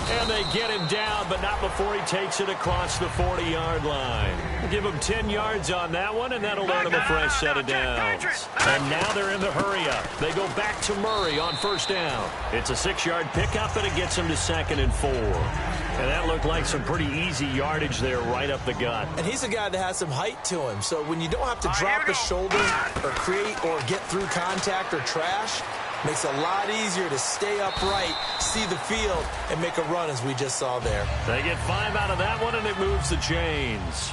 And they get him down, but not before he takes it across the 40-yard line. We'll give him 10 yards on that one, and that'll earn him a fresh set of downs. And now they're in the hurry-up. They go back to Murray on first down. It's a 6-yard pickup, and it gets him to 2nd and 4. And that looked like some pretty easy yardage there right up the gut. And he's a guy that has some height to him. So when you don't have to drop a shoulder or create or get through contact or trash, makes it a lot easier to stay upright, see the field, and make a run as we just saw there. They get 5 out of that one, and it moves the chains.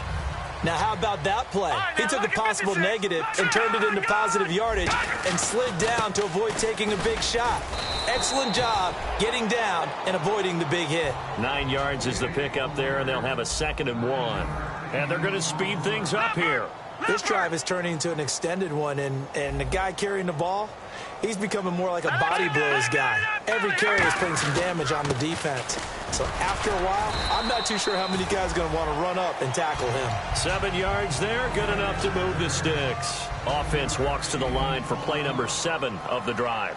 Now, how about that play? He took a possible negative and turned it into positive yardage and slid down to avoid taking a big shot. Excellent job getting down and avoiding the big hit. 9 yards is the pickup there, and they'll have a 2nd and 1. And they're going to speed things up here. This drive is turning into an extended one, and the guy carrying the ball, he's becoming more like a body blows guy. Every carry is putting some damage on the defense. So after a while, I'm not too sure how many guys are going to want to run up and tackle him. 7 yards there, good enough to move the sticks. Offense walks to the line for play number 7 of the drive.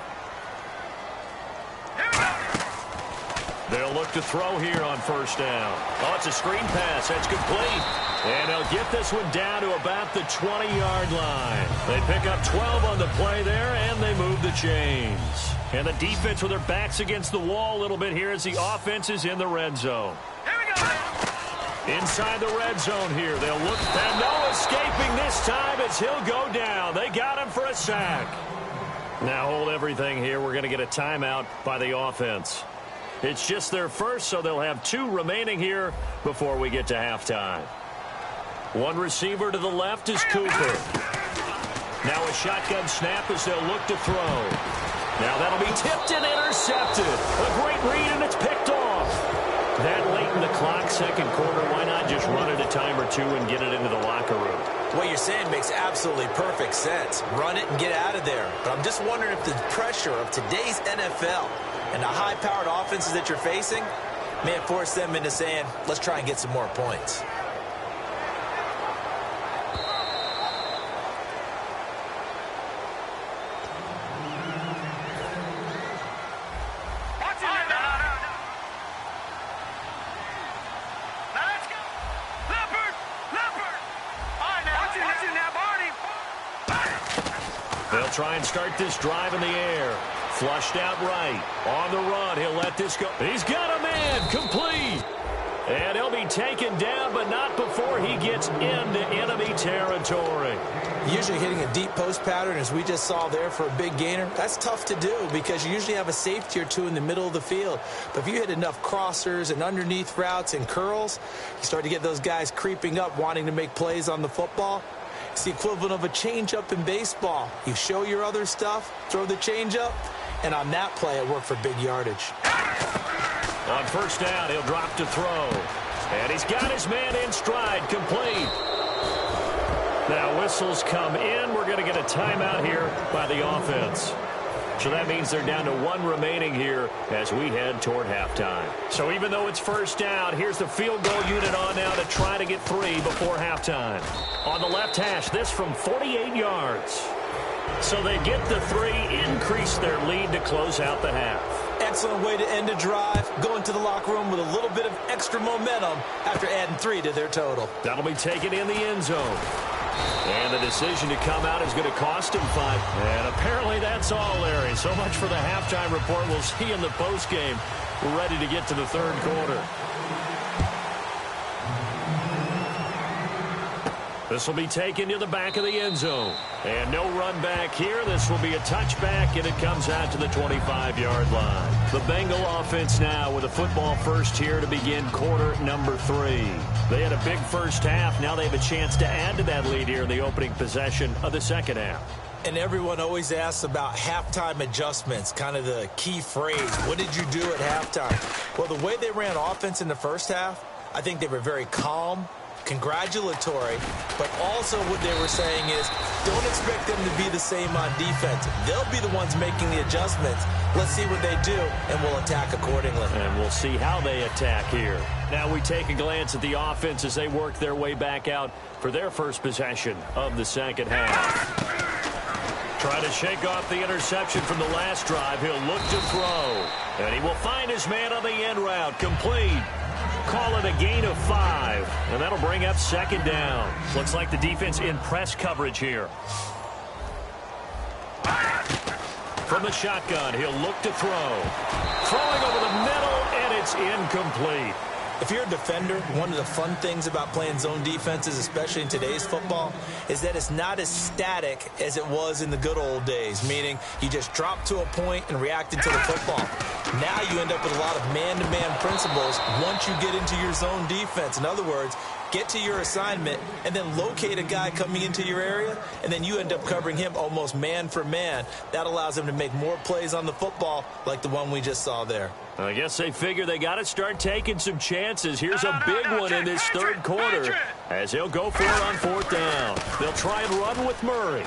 They'll look to throw here on first down. Oh, it's a screen pass. That's complete. And they'll get this one down to about the 20-yard line. They pick up 12 on the play there, and they move the chains. And the defense with their backs against the wall a little bit here as the offense is in the red zone. Here we go. Inside the red zone here. They'll look, and no escaping this time as he'll go down. They got him for a sack. Now hold everything here. We're going to get a timeout by the offense. It's just their first, so they'll have 2 remaining here before we get to halftime. One receiver to the left is Cooper. Now a shotgun snap as they'll look to throw. Now that'll be tipped and intercepted. A great read, and it's picked off. That late in the clock, second quarter, why not just run it a time or 2 and get it into the locker room? What you're saying makes absolutely perfect sense. Run it and get out of there. But I'm just wondering if the pressure of today's NFL and the high-powered offenses that you're facing may have forced them into saying, let's try and get some more points. try and start this drive in the air. Flushed out right. On the run, he'll let this go. He's got a man. Complete. And he'll be taken down, but not before he gets into enemy territory. Usually hitting a deep post pattern, as we just saw there for a big gainer, that's tough to do because you usually have a safety or two in the middle of the field. But if you hit enough crossers and underneath routes and curls, you start to get those guys creeping up, wanting to make plays on the football. It's the equivalent of a changeup in baseball. You show your other stuff, throw the changeup, and on that play, it worked for big yardage. On first down, he'll drop to throw. And he's got his man in stride, complete. Now whistles come in. We're going to get a timeout here by the offense. So that means they're down to one remaining here as we head toward halftime. So even though it's first down, here's the field goal unit on now to try to get 3 before halftime. On the left hash, this from 48 yards. So they get the 3, increase their lead to close out the half. Excellent way to end a drive, going to the locker room with a little bit of extra momentum after adding 3 to their total. That'll be taken in the end zone. And the decision to come out is going to cost him 5. And apparently that's all, Larry. So much for the halftime report. We'll see you in the postgame. We're ready to get to the third quarter. This will be taken to the back of the end zone. And no run back here. This will be a touchback, and it comes out to the 25-yard line. The Bengal offense now with a football first here to begin quarter number 3. They had a big first half. Now they have a chance to add to that lead here in the opening possession of the second half. And everyone always asks about halftime adjustments, kind of the key phrase. What did you do at halftime? Well, the way they ran offense in the first half, I think they were very calm, congratulatory, but also what they were saying is don't expect them to be the same on defense. They'll be the ones making the adjustments. Let's see what they do, and we'll attack accordingly. And we'll see how they attack here. Now we take a glance at the offense as they work their way back out for their first possession of the second half. Try to shake off the interception from the last drive. He'll look to throw, and he will find his man on the end route. Complete. Call it a gain of 5, and that'll bring up second down. Looks like the defense in press coverage here. From the shotgun, he'll look to throw. Throwing over the middle, and it's incomplete. If you're a defender, one of the fun things about playing zone defenses, especially in today's football, is that it's not as static as it was in the good old days, meaning you just drop to a point and react to the football. Now you end up with a lot of man-to-man principles once you get into your zone defense. In other words, get to your assignment and then locate a guy coming into your area, and then you end up covering him almost man for man. That allows him to make more plays on the football like the one we just saw there. I guess they figure they got to start taking some chances. Here's a big one in this third quarter as he'll go for it on fourth down. They'll try and run with Murray.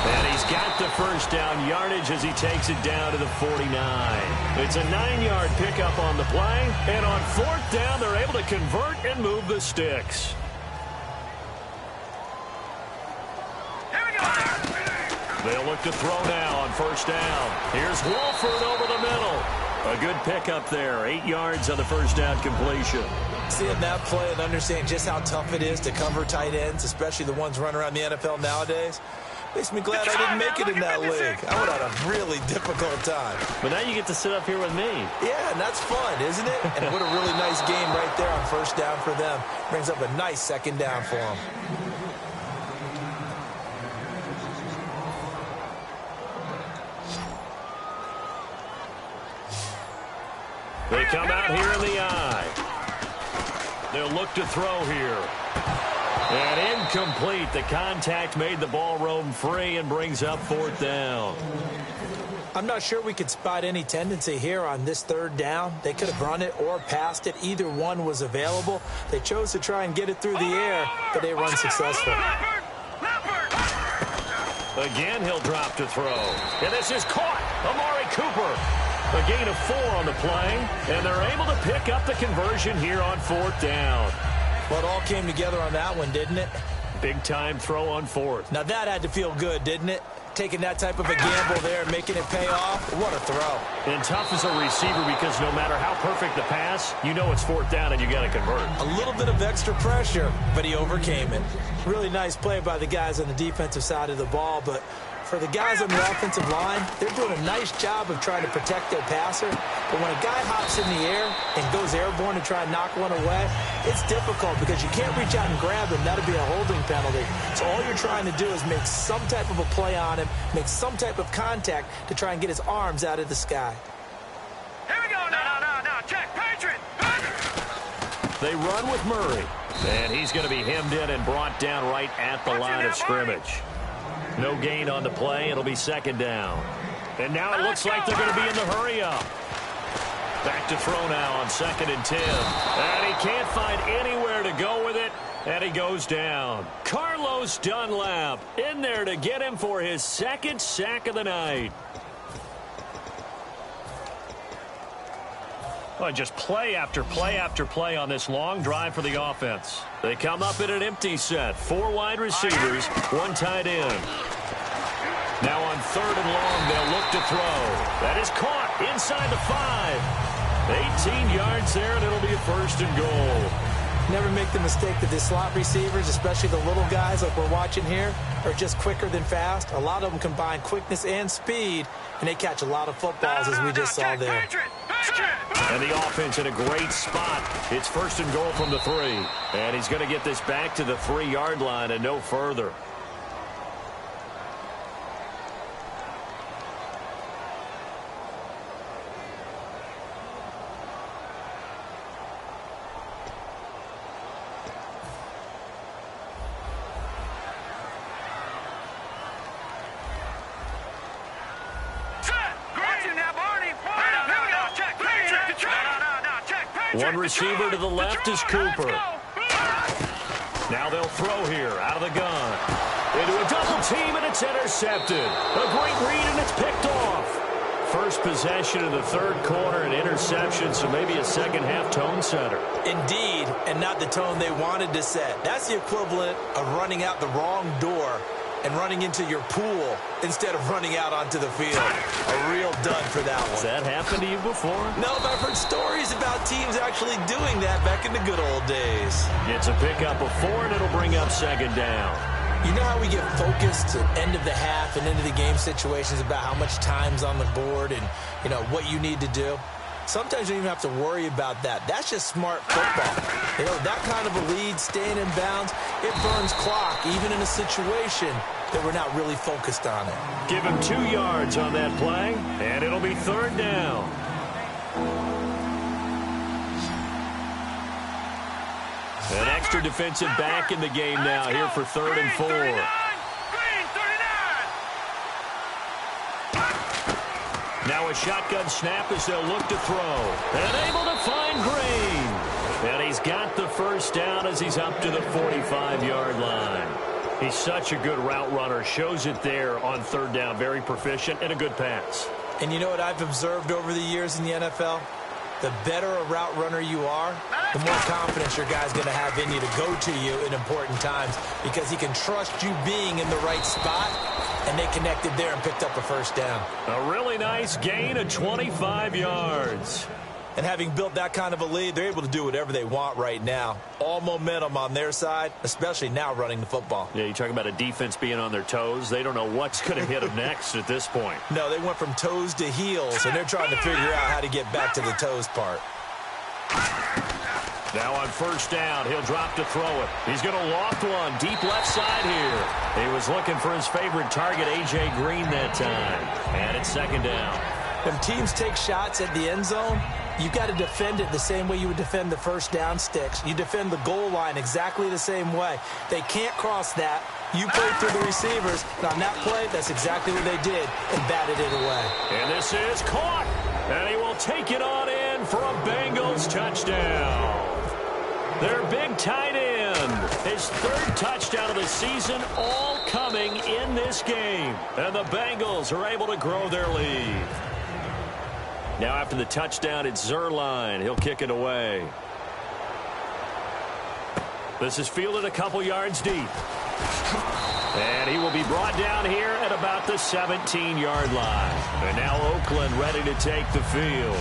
And he's got the first down yardage as he takes it down to the 49. It's a 9-yard pickup on the play. And on fourth down, they're able to convert and move the sticks. They'll look to throw now on first down. Here's Wolford over the middle. A good pickup there. 8 yards on the first down completion. Seeing that play and understanding just how tough it is to cover tight ends, especially the ones running around the NFL nowadays, makes me glad I didn't make it in that league. I would have had a really difficult time. But now you get to sit up here with me. Yeah, and that's fun, isn't it? And what a really nice game right there on first down for them. Brings up a nice second down for them. They come out here in the eye. They'll look to throw here. And incomplete. The contact made the ball roam free and brings up fourth down. I'm not sure we could spot any tendency here on this third down. They could have run it or passed it. Either one was available. They chose to try and get it through the air, but they were unsuccessful. Again, he'll drop to throw. And this is caught. Amari Cooper. A gain of 4 on the play, and they're able to pick up the conversion here on fourth down. Well, it all came together on that one, didn't it? Big-time throw on fourth. Now, that had to feel good, didn't it? Taking that type of a gamble there and making it pay off. What a throw. And tough as a receiver because no matter how perfect the pass, you know it's fourth down and you got to convert. A little bit of extra pressure, but he overcame it. Really nice play by the guys on the defensive side of the ball, but For the guys on the offensive line, they're doing a nice job of trying to protect their passer. But when a guy hops in the air and goes airborne to try and knock one away, it's difficult because you can't reach out and grab him. That'll be a holding penalty. So all you're trying to do is make some type of a play on him, make some type of contact to try and get his arms out of the sky. Here we go. No. Check. Patriot. They run with Murray. And he's going to be hemmed in and brought down right at the line of scrimmage. No gain on the play. It'll be second down. And now it looks like they're going to be in the hurry-up. Back to throw now on 2nd and 10. And he can't find anywhere to go with it. And he goes down. Carlos Dunlap in there to get him for his 2nd sack of the night. Well, just play after play after play on this long drive for the offense. They come up in an empty set. 4 wide receivers, 1 tight end. Now on 3rd and long, they'll look to throw. That is caught inside the 5. 18 yards there, and it'll be a 1st and goal. Never make the mistake that the slot receivers, especially the little guys like we're watching here, are just quicker than fast. A lot of them combine quickness and speed, and they catch a lot of footballs, as we just saw there. And the offense in a great spot. It's 1st and goal from the 3. And he's going to get this back to the 3-yard line and no further. One receiver to the left is Cooper. Now they'll throw here out of the gun. Into a double team, and it's intercepted. A great read, and it's picked off. First possession of the 3rd quarter, an interception, so maybe a second-half tone setter. Indeed, and not the tone they wanted to set. That's the equivalent of running out the wrong door and running into your pool instead of running out onto the field. A real dud for that one. Has that happened to you before? No, but I've heard stories about teams actually doing that back in the good old days. It's a pickup of 4, and it'll bring up 2nd down. You know how we get focused at end of the half and into the game situations about how much time's on the board and, you know, what you need to do? Sometimes you don't even have to worry about that. That's just smart football. You know, that kind of a lead, staying in bounds, it burns clock, even in a situation that we're not really focused on it. Give him 2 yards on that play, and it'll be 3rd down. An extra defensive back in the game now here for 3rd and 4. Now a shotgun snap as they'll look to throw. And able to find Green. And he's got the 1st down as he's up to the 45-yard line. He's such a good route runner. Shows it there on 3rd down. Very proficient and a good pass. And you know what I've observed over the years in the NFL? The better a route runner you are, the more confidence your guy's going to have in you to go to you in important times because he can trust you being in the right spot, and they connected there and picked up a 1st down. A really nice gain of 25 yards. And having built that kind of a lead, they're able to do whatever they want right now. All momentum on their side, especially now running the football. Yeah, you talk about a defense being on their toes. They don't know what's going to hit them next at this point. No, they went from toes to heels, and they're trying to figure out how to get back to the toes part. Now on 1st down, he'll drop to throw it. He's going to loft one deep left side here. He was looking for his favorite target, A.J. Green, that time. And it's 2nd down. When teams take shots at the end zone, you've got to defend it the same way you would defend the 1st down sticks. You defend the goal line exactly the same way. They can't cross that. You play through the receivers. And on that play, that's exactly what they did and batted it away. And this is caught. And he will take it on in for a Bengals touchdown. Their big tight end. His 3rd touchdown of the season, all coming in this game. And the Bengals are able to grow their lead. Now after the touchdown, it's Zerline. He'll kick it away. This is fielded a couple yards deep. And he will be brought down here at about the 17-yard line. And now Oakland ready to take the field.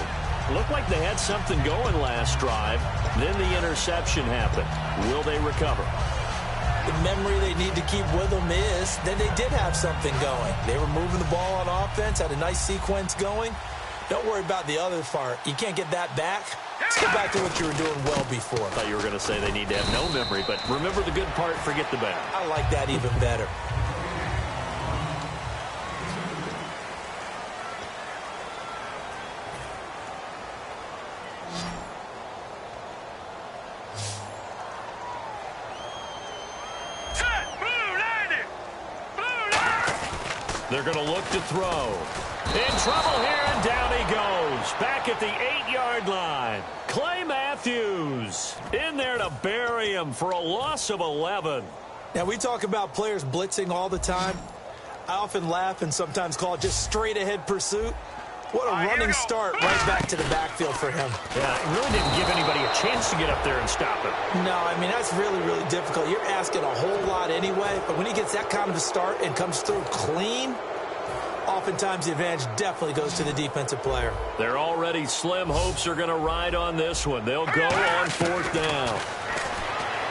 Looked like they had something going last drive. Then the interception happened. Will they recover? The memory they need to keep with them is that they did have something going. They were moving the ball on offense, had a nice sequence going. Don't worry about the other part. You can't get that back. Let's get back to what you were doing well before. I thought you were going to say they need to have no memory, but remember the good part, forget the bad. I like that even better. They're going to look to throw. In trouble here, and down he goes. Back at the 8-yard line. Clay Matthews in there to bury him for a loss of 11. Now, we talk about players blitzing all the time. I often laugh and sometimes call it just straight-ahead pursuit. What a running start right back to the backfield for him. Yeah, it really didn't give anybody a chance to get up there and stop him. No, I mean, that's really, really difficult. You're asking a whole lot anyway, but when he gets that kind of a start and comes through clean, oftentimes the advantage definitely goes to the defensive player. Their already slim hopes are going to ride on this one. They'll go on 4th down.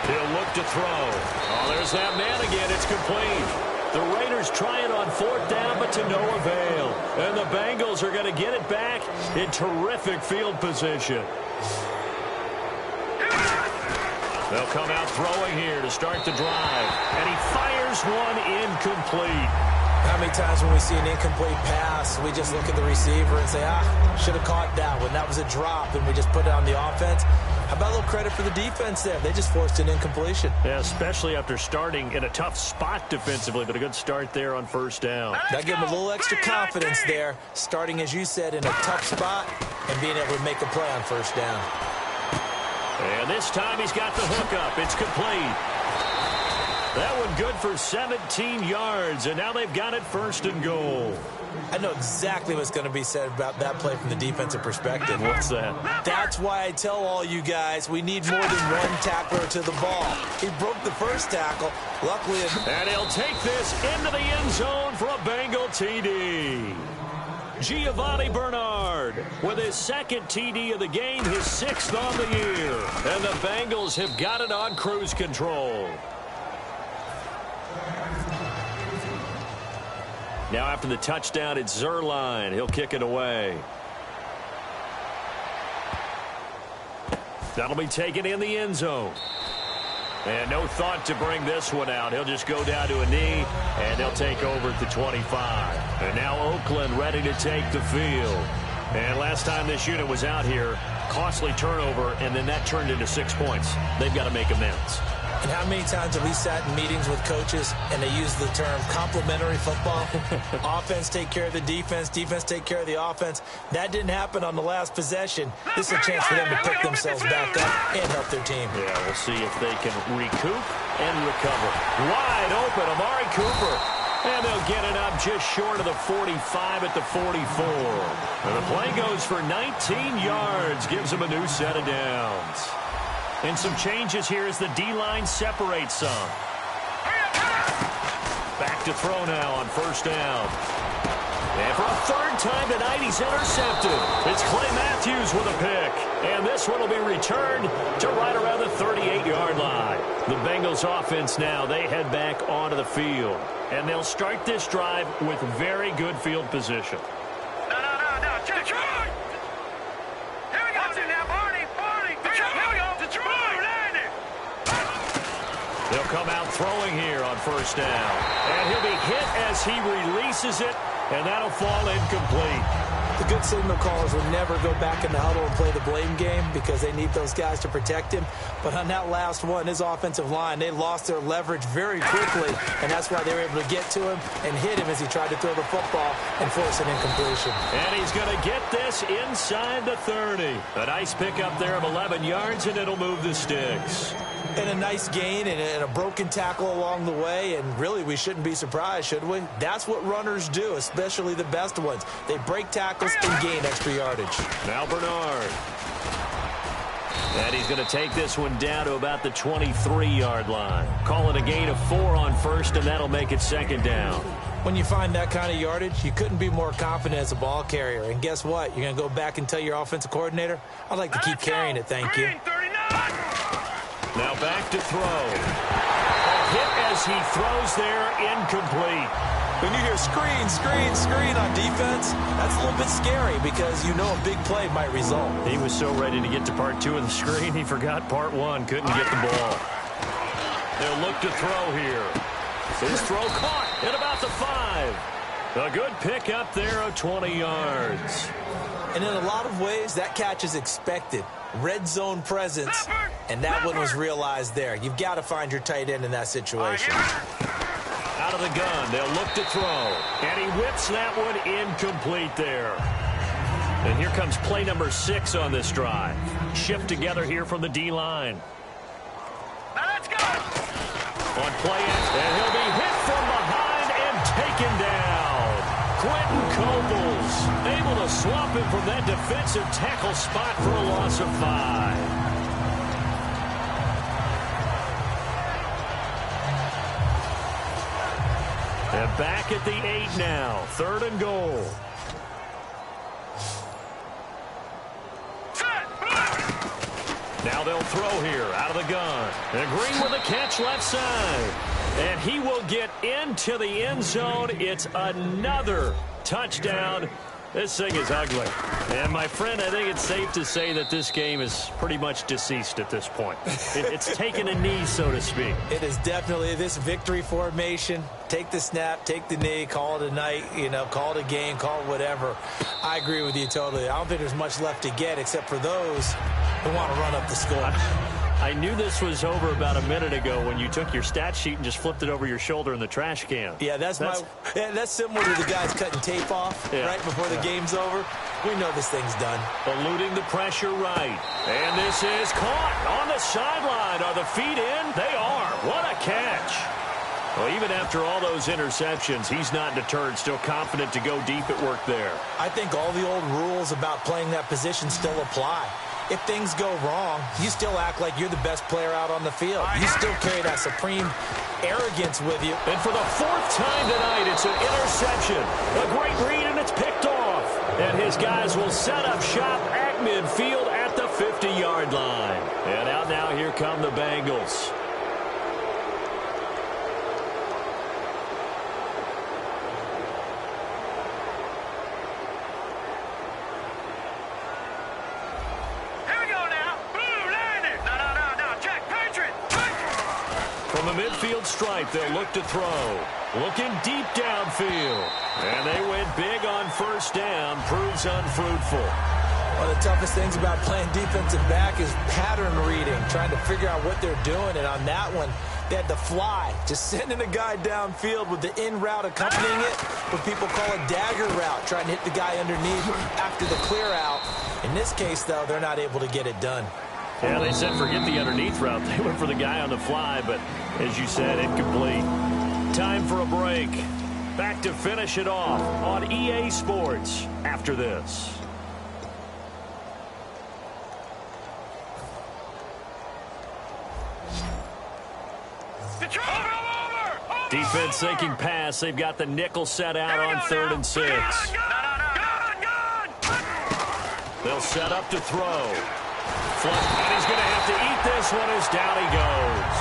He'll look to throw. Oh, there's that man again. It's complete. The Raiders try it on 4th down, but to no avail. And the Bengals are going to get it back in terrific field position. They'll come out throwing here to start the drive. And he fires one incomplete. How many times when we see an incomplete pass, we just look at the receiver and say, should have caught that one. That was a drop, and we just put it on the offense. How about a little credit for the defense there? They just forced an incompletion. Yeah, especially after starting in a tough spot defensively, but a good start there on 1st down. That gave them a little extra confidence there, starting, as you said, in a tough spot and being able to make a play on 1st down. And this time he's got the hook up. It's complete. That one good for 17 yards, and now they've got it 1st and goal. I know exactly what's going to be said about that play from the defensive perspective. What's that? That's why I tell all you guys we need more than one tackler to the ball. He broke the first tackle. Luckily. And he'll take this into the end zone for a Bengal TD. Giovanni Bernard with his 2nd TD of the game, his 6th on the year. And the Bengals have got it on cruise control. Now after the touchdown, it's Zerline. He'll kick it away. That'll be taken in the end zone. And no thought to bring this one out. He'll just go down to a knee, and they'll take over at the 25. And now Oakland ready to take the field. And last time this unit was out here, costly turnover, and then that turned into 6 points. They've got to make amends. And how many times have we sat in meetings with coaches and they use the term complementary football? Offense take care of the defense, defense take care of the offense. That didn't happen on the last possession. This is a chance for them to pick themselves back up and help their team. Yeah, we'll see if they can recoup and recover. Wide open, Amari Cooper. And they'll get it up just short of the 45 at the 44. And the play goes for 19 yards, gives them a new set of downs. And some changes here as the D-line separates some. Back to throw now on 1st down. And for a 3rd time tonight, he's intercepted. It's Clay Matthews with a pick. And this one will be returned to right around the 38-yard line. The Bengals offense now, they head back onto the field. And they'll start this drive with very good field position. No. Check. Detroit! Here we go. Watch it now, Barney. Detroit. Here we go. Detroit. They'll come out throwing here on 1st down. And he'll be hit as he releases it, and that'll fall incomplete. The good signal callers would never go back in the huddle and play the blame game because they need those guys to protect him. But on that last one, his offensive line, they lost their leverage very quickly, and that's why they were able to get to him and hit him as he tried to throw the football and force an incompletion. And he's going to get this inside the 30. A nice pickup there of 11 yards, and it'll move the sticks. And a nice gain and a broken tackle along the way, and really we shouldn't be surprised, should we? That's what runners do, especially the best ones. They break tackles and gain extra yardage. Now Bernard. And he's going to take this one down to about the 23-yard line. Call it a gain of 4 on 1st, and that'll make it 2nd down. When you find that kind of yardage, you couldn't be more confident as a ball carrier. And guess what? You're going to go back and tell your offensive coordinator, I'd like to keep carrying it, thank you. Now back to throw. hit as he throws there, incomplete. When you hear screen, screen, screen on defense, that's a little bit scary because you know a big play might result. He was so ready to get to part 2 of the screen, he forgot part 1. Couldn't get the ball. They'll look to throw here. His throw caught at about the 5. A good pick up there of 20 yards. And in a lot of ways, that catch is expected. Red zone presence, and that one was realized there. You've got to find your tight end in that situation. Out of the gun, they'll look to throw. And he whips that one incomplete there. And here comes play number 6 on this drive. Shift together here from the D-line. Let's go. On play, and he'll be hit from behind and taken down. Quentin Cobles able to swap him from that defensive tackle spot for a loss of 5. And back at the 8 now. 3rd and goal. Now they'll throw here out of the gun. And Green with a catch left side. And he will get into the end zone. It's another touchdown. This thing is ugly. And, my friend, I think it's safe to say that this game is pretty much deceased at this point. It's taken a knee, so to speak. It is definitely this victory formation. Take the snap, take the knee, call it a night, call it a game, call it whatever. I agree with you totally. I don't think there's much left to get except for those who want to run up the score. I knew this was over about a minute ago when you took your stat sheet and just flipped it over your shoulder in the trash can. Yeah, that's similar to the guys cutting tape off right before the game's over. We know this thing's done. Eluding the pressure right. And this is caught on the sideline. Are the feet in? They are. What a catch. Well, even after all those interceptions, he's not deterred, still confident to go deep at work there. I think all the old rules about playing that position still apply. If things go wrong, you still act like you're the best player out on the field. You still carry that supreme arrogance with you. And for the 4th time tonight, it's an interception. A great read, and it's picked off. And his guys will set up shop at midfield at the 50-yard line. And out now, here come the Bengals. From the midfield stripe, they'll look to throw. Looking deep downfield. And they went big on 1st down. Proves unfruitful. One of the toughest things about playing defensive back is pattern reading, trying to figure out what they're doing. And on that one, they had to fly, just sending a guy downfield with the in route accompanying it, what people call a dagger route, trying to hit the guy underneath after the clear out. In this case, though, they're not able to get it done. Yeah, they said forget the underneath route. They went for the guy on the fly, but as you said, incomplete. Time for a break. Back to finish it off on EA Sports after this. Defense sinking pass. They've got the nickel set out on 3rd and 6. They'll set up to throw. And he's going to have to eat this one as down he goes.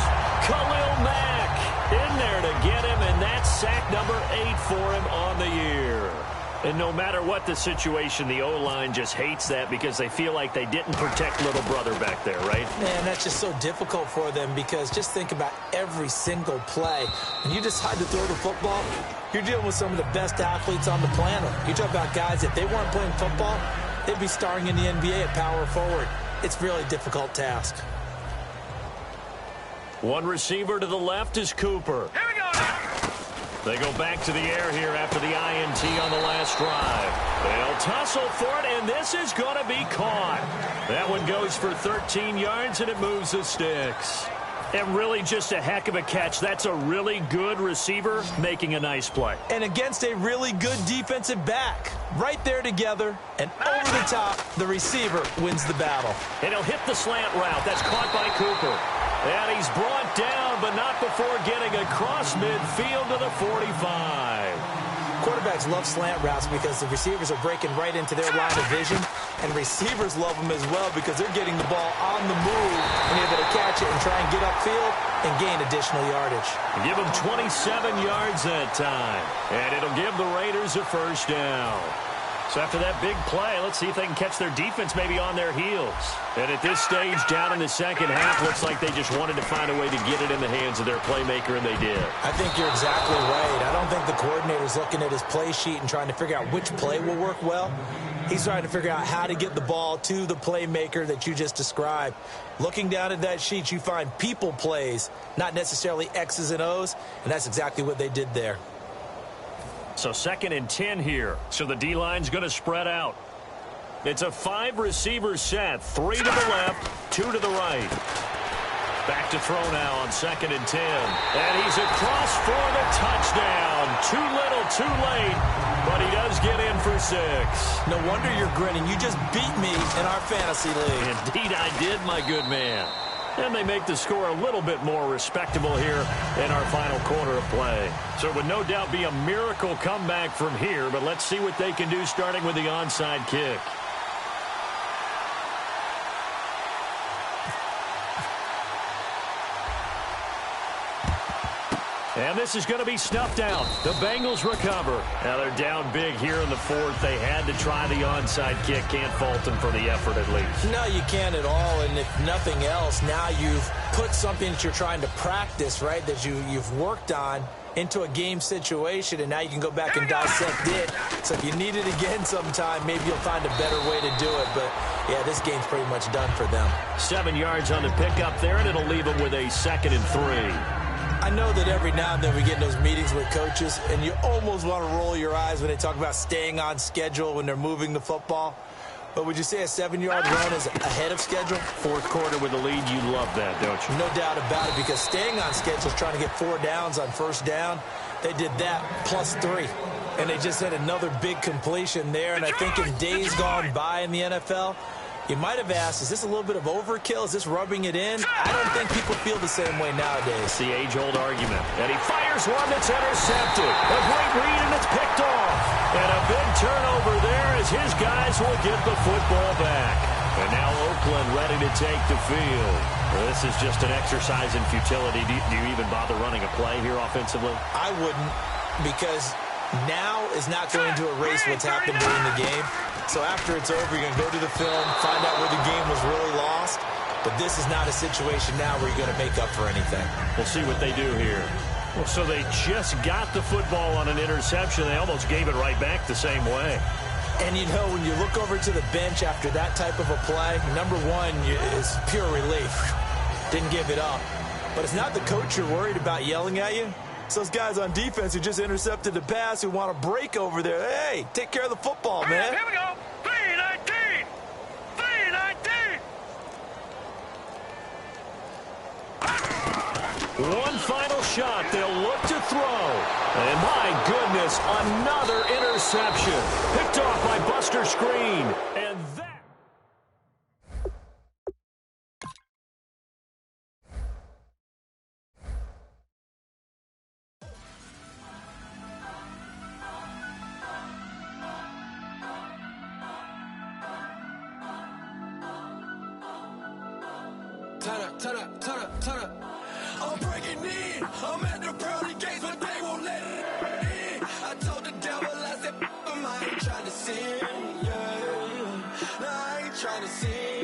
Khalil Mack in there to get him, and that's sack number 8 for him on the year. And no matter what the situation, the O-line just hates that because they feel like they didn't protect little brother back there, right? Man, that's just so difficult for them because just think about every single play. When you decide to throw the football, you're dealing with some of the best athletes on the planet. You talk about guys, if they weren't playing football, they'd be starring in the NBA at power forward. It's really a difficult task. One receiver to the left is Cooper. Here we go now. They go back to the air here after the INT on the last drive. They'll tussle for it, and this is going to be caught. That one goes for 13 yards, and it moves the sticks. And really just a heck of a catch. That's a really good receiver making a nice play. And against a really good defensive back. Right there together, and over the top, the receiver wins the battle. And he'll hit the slant route. That's caught by Cooper. And he's brought down, but not before getting across midfield to the 45. Quarterbacks love slant routes because the receivers are breaking right into their line of vision, and receivers love them as well because they're getting the ball on the move and able to catch it and try and get upfield and gain additional yardage. Give them 27 yards that time, and it'll give the Raiders a first down. So after that big play, let's see if they can catch their defense maybe on their heels. And at this stage, down in the second half, looks like they just wanted to find a way to get it in the hands of their playmaker, and they did. I think you're exactly right. I don't think the coordinator's looking at his play sheet and trying to figure out which play will work well. He's trying to figure out how to get the ball to the playmaker that you just described. Looking down at that sheet, you find people plays, not necessarily X's and O's, and that's exactly what they did there. So 2nd and 10 here. So the D-line's going to spread out. It's a 5-receiver set. 3 to the left, 2 to the right. Back to throw now on 2nd and 10. And he's across for the touchdown. Too little, too late. But he does get in for 6. No wonder you're grinning. You just beat me in our fantasy league. Indeed I did, my good man. And they make the score a little bit more respectable here in our final quarter of play. So it would no doubt be a miracle comeback from here, but let's see what they can do starting with the onside kick. And this is going to be snuffed out. The Bengals recover. Now they're down big here in the 4th. They had to try the onside kick. Can't fault them for the effort at least. No, you can't at all. And if nothing else, now you've put something that you're trying to practice, right, that you've worked on into a game situation, and now you can go back and dissect it. So if you need it again sometime, maybe you'll find a better way to do it. But, yeah, this game's pretty much done for them. 7 yards on the pickup there, and it'll leave them with a 2nd and 3. I know that every now and then we get in those meetings with coaches, and you almost want to roll your eyes when they talk about staying on schedule when they're moving the football. But would you say a 7-yard run is ahead of schedule? 4th quarter with the lead, you love that, don't you? No doubt about it, because staying on schedule is trying to get 4 downs on 1st down. They did that plus 3, and they just had another big completion there. And I think in days gone by in the NFL, you might have asked, is this a little bit of overkill? Is this rubbing it in? I don't think people feel the same way nowadays. It's the age-old argument. And he fires one that's intercepted. A great read, and it's picked off. And a big turnover there as his guys will get the football back. And now Oakland ready to take the field. Well, this is just an exercise in futility. Do you even bother running a play here offensively? I wouldn't, because now is not going to erase what's happened during the game. So after it's over, you're going to go to the film, find out where the game was really lost. But this is not a situation now where you're going to make up for anything. We'll see what they do here. Well, so they just got the football on an interception. They almost gave it right back the same way. And, you know, when you look over to the bench after that type of a play, number one is pure relief. Didn't give it up. But it's not the coach you're worried about yelling at you. It's those guys on defense who just intercepted the pass who want to break over there. Hey, take care of the football, man. Here we go. 3-19. 3-19. One final shot. They'll look to throw. And my goodness, another interception. Picked off by Buster Screen. And that... Turn up. I'm breaking in. I'm at the pearly gates, but they won't let it in. I told the devil, I said, I ain't trying to sin. Yeah. No, I ain't trying to sin.